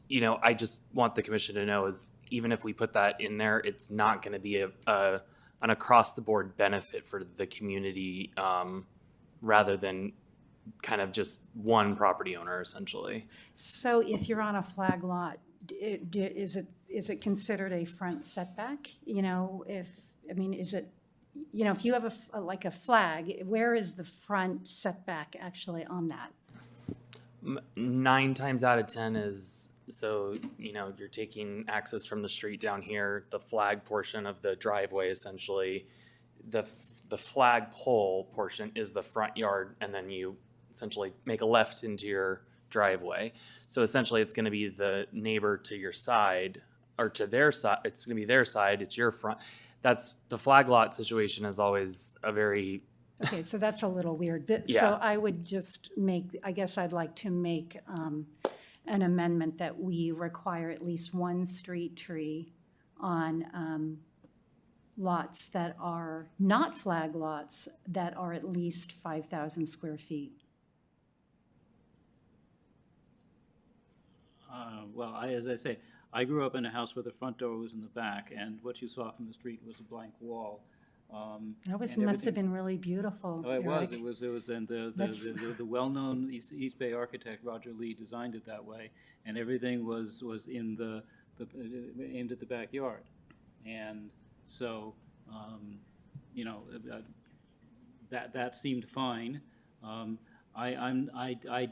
I just want the commission to know is, even if we put that in there, it's not going to be an across-the-board benefit for the community, rather than kind of just one property owner, essentially. So if you're on a flag lot, is it considered a front setback? Is it, if you have like a flag, where is the front setback actually on that? 9 times out of 10 is, so, you're taking access from the street down here, the flag portion of the driveway, essentially, the flag pole portion is the front yard, and then you essentially make a left into your driveway. So essentially, it's going to be the neighbor to your side, or to their side. It's going to be their side. It's your front. That's the flag lot situation is always a very. Okay, so that's a little weird. But, Yeah. So I would just I guess I'd like to make an amendment that we require at least one street tree on lots that are not flag lots that are at least 5,000 square feet. Well, as I say, I grew up in a house where the front door was in the back, and what you saw from the street was a blank wall. That and must have everything- been really beautiful. Oh, it was, Eric. it was, and That's- the well-known East Bay architect, Roger Lee, designed it that way, and everything was in aimed at the backyard. And so, that seemed fine. I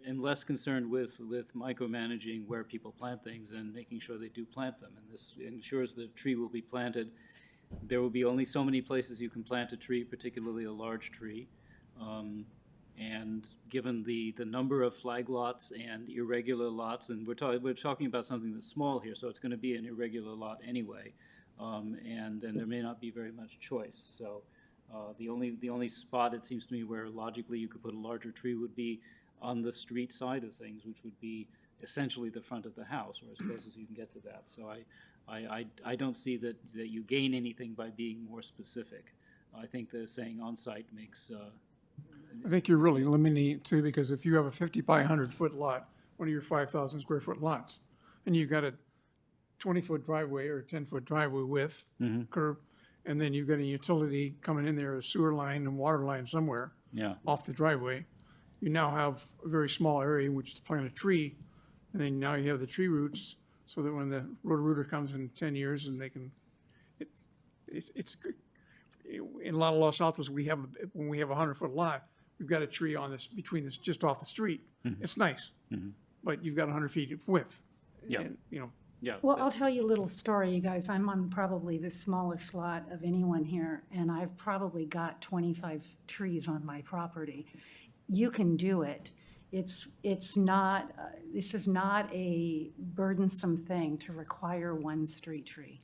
am less concerned with micromanaging where people plant things and making sure they do plant them. And this ensures the tree will be planted. There will be only so many places you can plant a tree, particularly a large tree. And given the number of flag lots and irregular lots, and we're talking about something that's small here, so it's going to be an irregular lot anyway. And there may not be very much choice. So the only spot, it seems to me, where logically you could put a larger tree would be on the street side of things, which would be essentially the front of the house, or as close as you can get to that. So I don't see that you gain anything by being more specific. I think the saying on-site makes, I think you're really limiting it too, because if you have a 50 by 100 foot lot, one of your 5,000 square foot lots, and you've got a 20-foot driveway or 10-foot driveway width curb, and then you've got a utility coming in there, a sewer line and water line somewhere yeah. off the driveway, you now have a very small area in which to plant a tree, and then now you have the tree roots, so that when the roto-rooter comes in 10 years and they can, it's in a lot of Los Altos, when we have a 100-foot lot, we've got a tree on this, between this, just off the street. It's nice, but you've got 100 feet of width. Yeah. And, Yeah. Well, I'll tell you a little story, you guys. I'm on probably the smallest lot of anyone here, and I've probably got 25 trees on my property. You can do it. It's not, this is not a burdensome thing to require one street tree.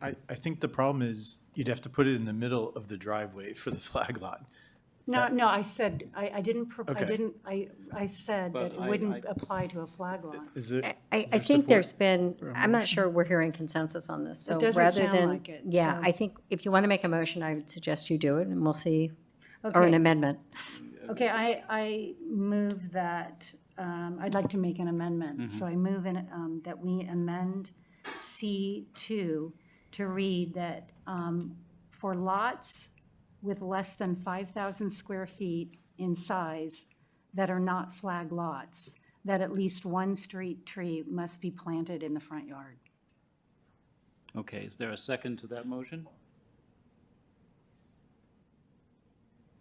I think the problem is you'd have to put it in the middle of the driveway for the flag lot. No, I said, I didn't, Okay. I said But that it I- wouldn't apply to a flag lot. Is there? I is there think support there's been, for a I'm not motion? sure we're hearing consensus on this, so doesn't rather sound than. like it, Yeah, so- I think if you want to make a motion, I would suggest you do it, and we'll see, or an Okay. amendment. Okay, I move that, I'd like to make an amendment. So I move that we amend C2 to read that for lots with less than 5,000 square feet in size that are not flag lots, that at least one street tree must be planted in the front yard. Okay, is there a second to that motion?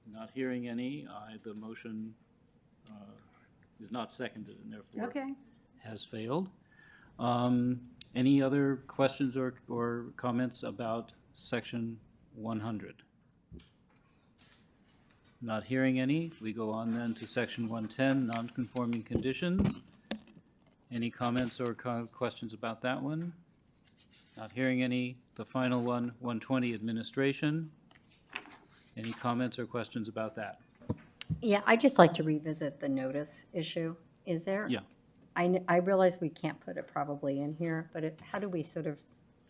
Not hearing any, the motion is not seconded and therefore Okay. has failed. Any other questions or comments about section 100? Not hearing any, we go on then to section 110, non-conforming conditions. Any comments or questions about that one? Not hearing any. The final one, 120, administration. Any comments or questions about that? Yeah, I'd just like to revisit the notice issue. Is there? Yeah. I realize we can't put it probably in here, but how do we sort of,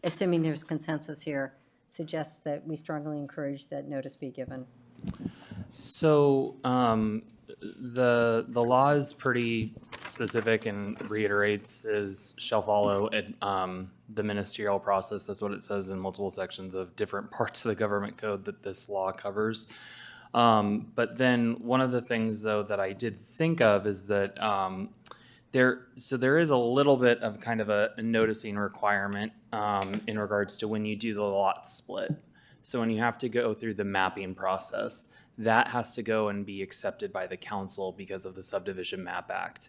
assuming there's consensus here, suggest that we strongly encourage that notice be given? So the law is pretty specific and reiterates is shall follow the ministerial process. That's what it says in multiple sections of different parts of the government code that this law covers. But then one of the things though that I did think of is that there is a little bit of kind of a noticing requirement in regards to when you do the lot split. So when you have to go through the mapping process, that has to go and be accepted by the council because of the Subdivision Map Act.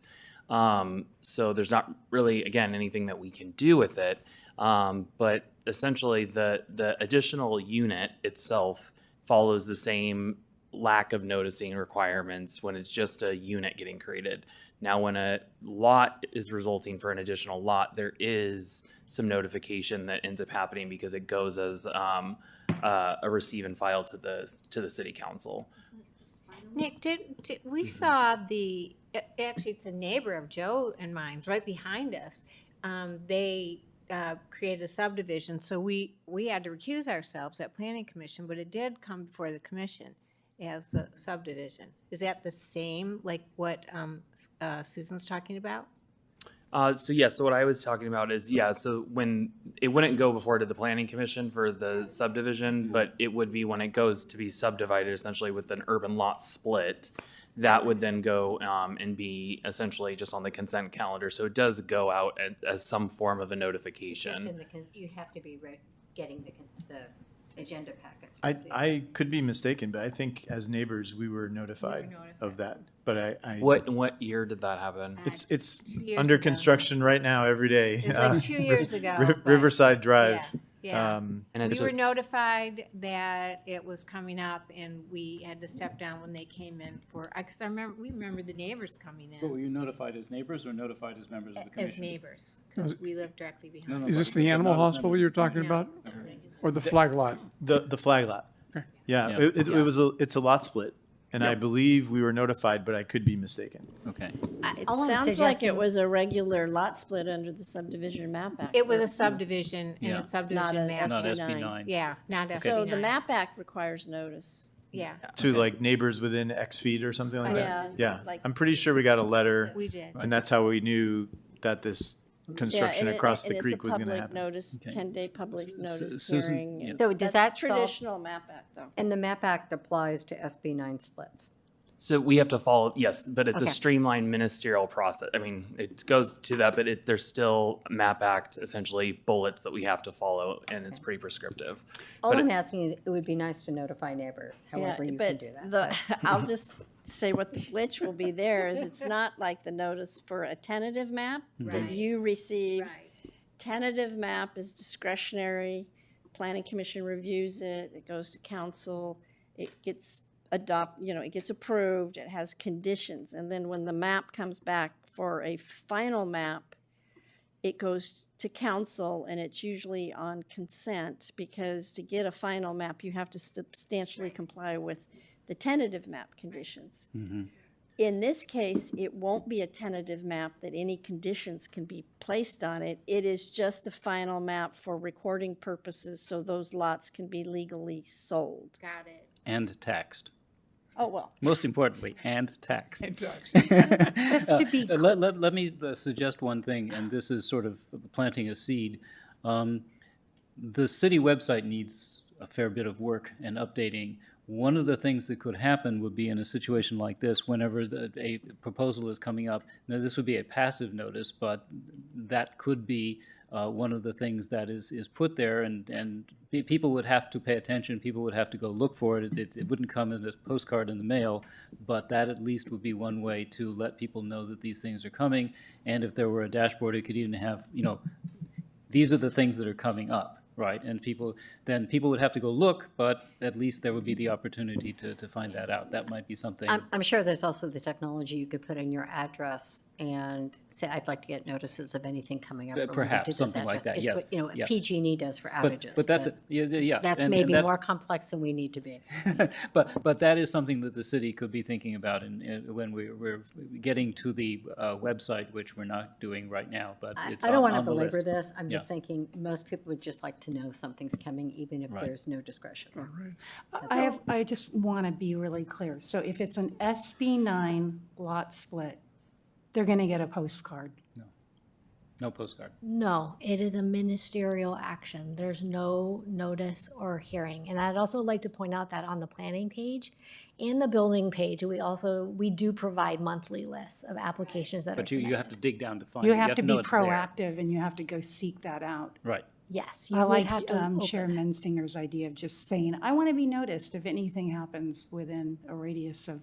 So there's not really, again, anything that we can do with it. But essentially the additional unit itself follows the same lack of noticing requirements when it's just a unit getting created. Now, when a lot is resulting for an additional lot, there is some notification that ends up happening because it goes as a receive and file to the city council. Nick, we saw actually it's a neighbor of Joe and mine's right behind us. They created a subdivision, so we had to recuse ourselves at planning commission, but it did come before the commission as a subdivision. Is that the same, like what Susan's talking about? So what I was talking about is, so when it wouldn't go before to the planning commission for the subdivision, but it would be when it goes to be subdivided essentially with an urban lot split, that would then go and be essentially just on the consent calendar. So it does go out as some form of a notification. You have to be getting the agenda packets. I could be mistaken, but I think as neighbors, we were notified of that. But I What year did that happen? it's 2 years under ago. construction right now every day. It was like 2 years ago. but- Riverside Drive. Yeah. And We it's were just, notified that it was coming up and we had to step down when they came in because we remember the neighbors coming But were in you notified as neighbors or notified as members of the commission? as neighbors, because we live directly behind. No, no, Is this but the not animal as hospital members you're of the talking Yeah. about? Or the flag lot? The flag lot. Okay. Yeah, Yeah. it's a lot split, and I believe we were notified, but I could be mistaken. Okay. It All I'm sounds like it suggesting- was a regular lot split under the subdivision map act. It was a subdivision in Yeah. the subdivision a map. Not SB9. SB9. Yeah, not SB9. So the map act requires notice. Yeah, To like neighbors within X feet or something like Yeah, that. Yeah, like- I'm pretty sure we got a letter, we did. and that's how we knew that this construction across the creek was going to happen. And it's a public notice, Okay. 10-day public notice Susan, hearing. yeah. So does that That's solve, traditional map act, though. and the MAP Act applies to SB9 splits? so we have to follow, yes, but it's Okay. a streamlined ministerial process. I mean, it goes to that, but there's still map act, essentially bullets that we have to follow, and it's pretty prescriptive. All But I'm asking is, it would be nice to notify neighbors, however you can do that. I'll just say what the glitch will be there is it's not like the notice for a tentative map that Right. you receive. Right. Tentative map is discretionary. Planning Commission reviews it. It goes to council. It gets it gets approved. It has conditions. And then when the map comes back for a final map, it goes to council, and it's usually on consent, because to get a final map, you have to substantially comply with the tentative map conditions. In this case, it won't be a tentative map that any conditions can be placed on it. It is just a final map for recording purposes, so those lots can be legally sold. Got it. And taxed. Oh, well. Most importantly, and taxed. Just to be Let me suggest one thing, and this is sort of planting a seed. The city website needs a fair bit of work and updating. One of the things that could happen would be in a situation like this, whenever a proposal is coming up. Now, this would be a passive notice, but that could be one of the things that is put there, and people would have to pay attention. People would have to go look for it. It wouldn't come in a postcard in the mail, but that at least would be one way to let people know that these things are coming. And if there were a dashboard, it could even have, these are the things that are coming up. Right, and people would have to go look, but at least there would be the opportunity to find that out. That might be something. I'm sure there's also the technology you could put in your address and say, I'd like to get notices of anything coming up. related Perhaps, to this something like address. that, It's yes, what, yeah. PG&E does for outages. But that's, yeah. That's and maybe that's- more complex than we need to be. But that is something that the city could be thinking about when we're getting to the website, which we're not doing right now, but it's I don't want to on the list. belabor this. I'm just Yeah. thinking most people would just like to know something's coming, even if Right. there's no discretion. I just want to be really clear. So if it's an SB9 lot split, they're going to get a postcard. No postcard. No, it is a ministerial action. There's no notice or hearing. And I'd also like to point out that on the planning page and the building page, we do provide monthly lists of applications that are But you submitted. have to dig down to find it. You have to know be it's there. proactive and you have to go seek that out. Right. Yes, you I would like have to Chair open. Mensinger's idea of just saying, I want to be noticed if anything happens within a radius of,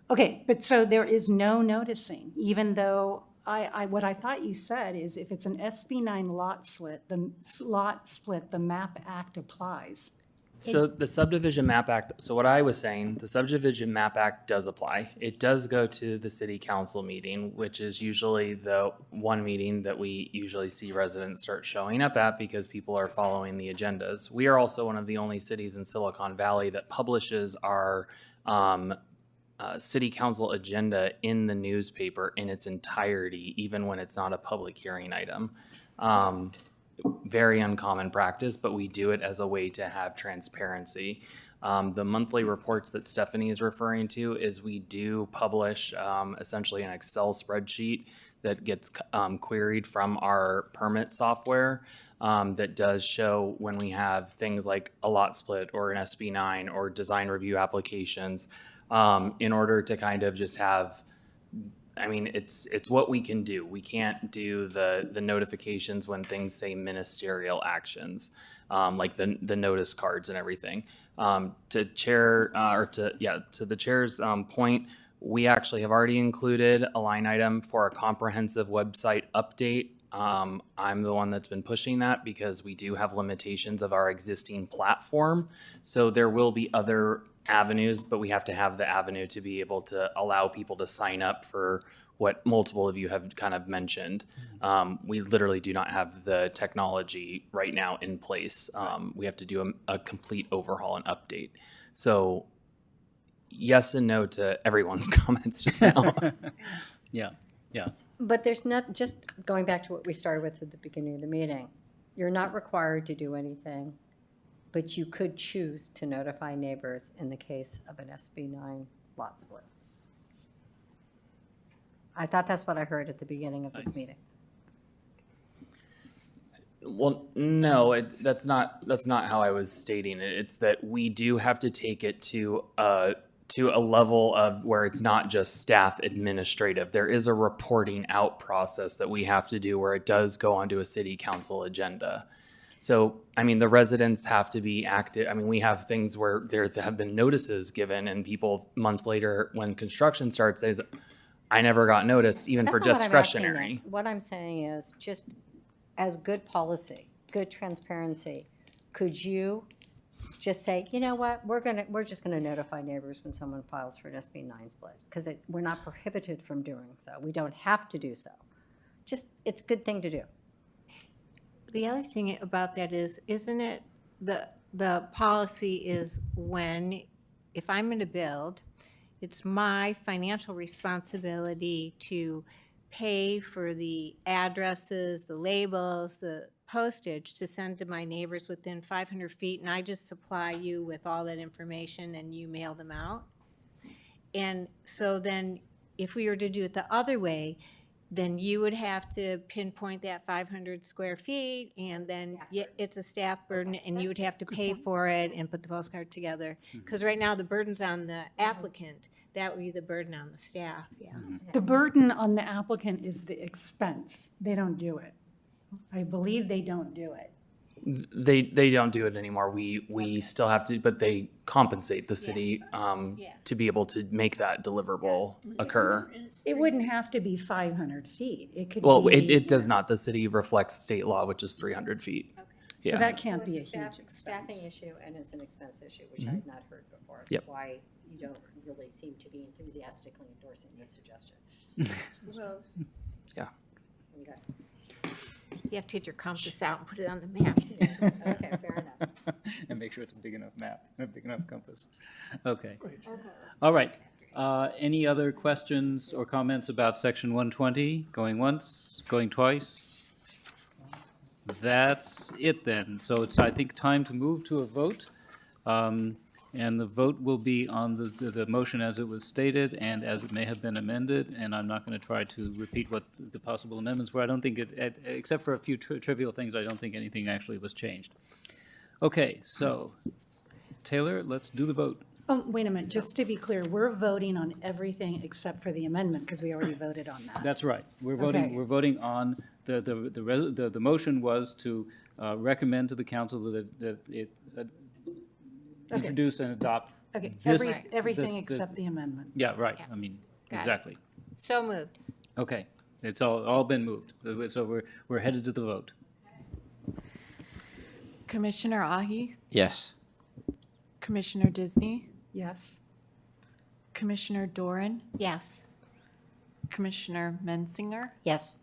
okay, but so there is no noticing, even though what I thought you said is if it's an SB9 lot split, the MAP Act applies. So the subdivision map act, so what I was saying, the subdivision map act does apply. It does go to the city council meeting, which is usually the one meeting that we usually see residents start showing up at because people are following the agendas. We are also one of the only cities in Silicon Valley that publishes our city council agenda in the newspaper in its entirety, even when it's not a public hearing item. Very uncommon practice, but we do it as a way to have transparency. The monthly reports that Stephanie is referring to is we do publish essentially an Excel spreadsheet that gets queried from our permit software that does show when we have things like a lot split or an SB9 or design review applications in order to kind of just have, I mean, it's what we can do. We can't do the notifications when things say ministerial actions, like the notice cards and everything. To the chair's point, we actually have already included a line item for a comprehensive website update. I'm the one that's been pushing that because we do have limitations of our existing platform. So there will be other avenues, but we have to have the avenue to be able to allow people to sign up for what multiple of you have kind of mentioned. We literally do not have the technology right now in place. We have to do a complete overhaul and update. So yes and no to everyone's comments just now. Yeah. But there's not, just going back to what we started with at the beginning of the meeting, you're not required to do anything, but you could choose to notify neighbors in the case of an SB9 lot split. I thought that's what I heard at the beginning of this meeting. Well, no, that's not how I was stating it. It's that we do have to take it to a level of where it's not just staff administrative. There is a reporting out process that we have to do where it does go onto a city council agenda. So, I mean, the residents have to be active. I mean, we have things where there have been notices given and people months later when construction starts says, I never got noticed, even for That's not what I'm asking discretionary. you. What I'm saying is, just as good policy, good transparency, could you just say, you know what, we're just gonna notify neighbors when someone files for an SB9 split, because we're not prohibited from doing so. We don't have to do so. Just, it's a good thing to do. The other thing about that is, isn't it, the policy is when, if I'm going to build, it's my financial responsibility to pay for the addresses, the labels, the postage to send to my neighbors within 500 feet, and I just supply you with all that information and you mail them out. And so then, if we were to do it the other way, then you would have to pinpoint that 500 square feet, and then it's a staff burden, and you would have to pay for it and put the postcard together. Because right now, the burden's on the applicant. That would be the burden on the staff, yeah. The burden on the applicant is the expense. They don't do it. I believe they don't do it. They don't do it anymore. We still have to, but they compensate the city to be able to make that deliverable occur. It wouldn't have to be 500 feet. It could Well, be. it does not. The city reflects state law, which is 300 feet. So Yeah. that can't be a It's a huge Staffing expense. issue, and it's an expense issue, which I had not heard before. Yep. Why you don't really seem to be enthusiastically endorsing this suggestion. Yeah. Okay, You have to get your compass out and put it on the map. okay, fair enough. And make sure it's a big enough map, a big enough compass. Okay. All right. Any other questions or comments about section 120? Going once, going twice? That's it then. So it's, I think, time to move to a vote. And the vote will be on the motion as it was stated and as it may have been amended. And I'm not going to try to repeat what the possible amendments were. I don't think it, except for a few trivial things, I don't think anything actually was changed. Okay, so Taylor, let's do the vote. Oh, wait a minute, just to be clear, we're voting on everything except for the amendment, because we already voted on that. That's right. We're Okay. voting on, the motion was to recommend to the council that it Okay. introduce and adopt. Okay, this- everything this- except the amendment. Yeah, right. Yeah. I mean, Got it. exactly. So moved. Okay, it's all been moved. So we're headed to the vote. Commissioner Ahi, Yes. Commissioner Disney, Yes, Commissioner Doran, Yes. Commissioner Mensinger, Yes.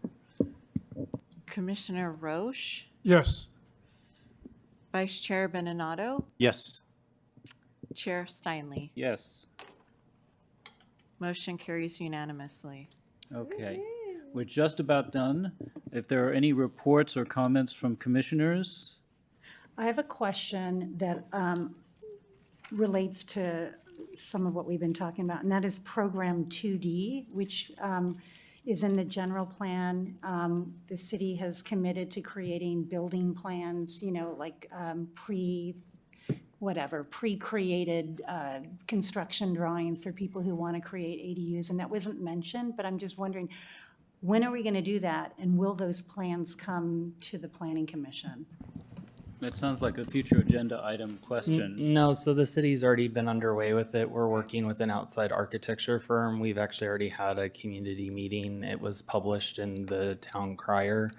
Commissioner Roche, Yes. Vice Chair Beninado, Yes. Chair Steinle. Yes, Motion carries unanimously. okay. We're just about done. If there are any reports or comments from commissioners, I have a question that relates to some of what we've been talking about, and that is Program 2D, which is in the general plan. The city has committed to creating building plans, like pre-created construction drawings for people who want to create ADUs, and that wasn't mentioned, but I'm just wondering, when are we going to do that, and will those plans come to the Planning Commission? that sounds like a future agenda item question. No, so the city's already been underway with it. We're working with an outside architecture firm. We've actually already had a community meeting. It was published in the town crier,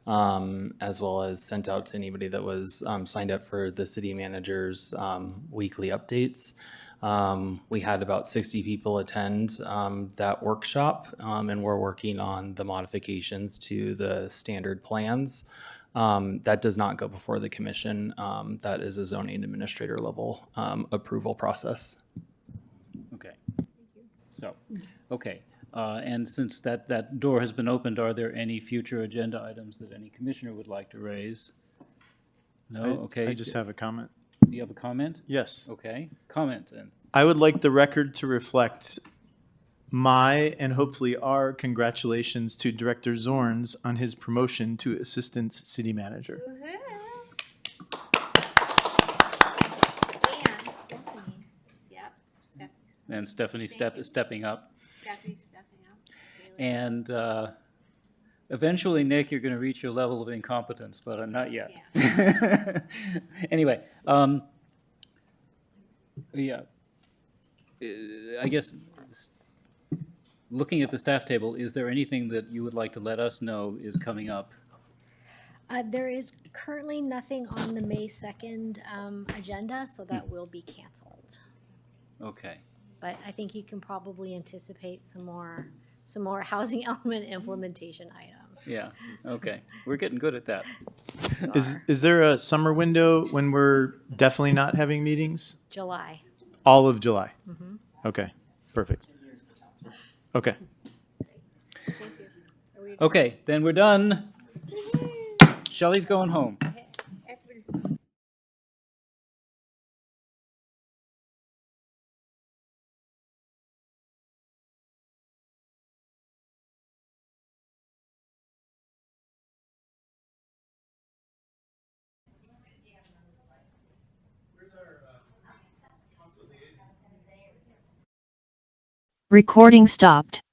as well as sent out to anybody that was signed up for the city manager's weekly updates. We had about 60 people attend that workshop, and we're working on the modifications to the standard plans. That does not go before the commission. That is a zoning administrator level approval process. Okay. So, okay. And since that door has been opened, are there any future agenda items that any commissioner would like to raise? No? Okay. I just have a comment. Do you have a comment? Yes. Okay. Comment then. I would like the record to reflect my and hopefully our congratulations to Director Zorns on his promotion to Assistant City Manager. And And Stephanie Stephanie. Thank you. stepping up. Stephanie stepping up. And eventually, Nick, you're going to reach your level of incompetence, but not yet. Anyway, yeah. I guess, looking at the staff table, is there anything that you would like to let us know is coming up? There is currently nothing on the May 2nd agenda, so that will be canceled. Okay. But I think you can probably anticipate some more housing element implementation items. Yeah, okay. We're getting good at that. Is there a summer window when we're definitely not having meetings? July. All of July? Okay, perfect. Okay. Okay, then we're done. Shelley's going home. Recording stopped.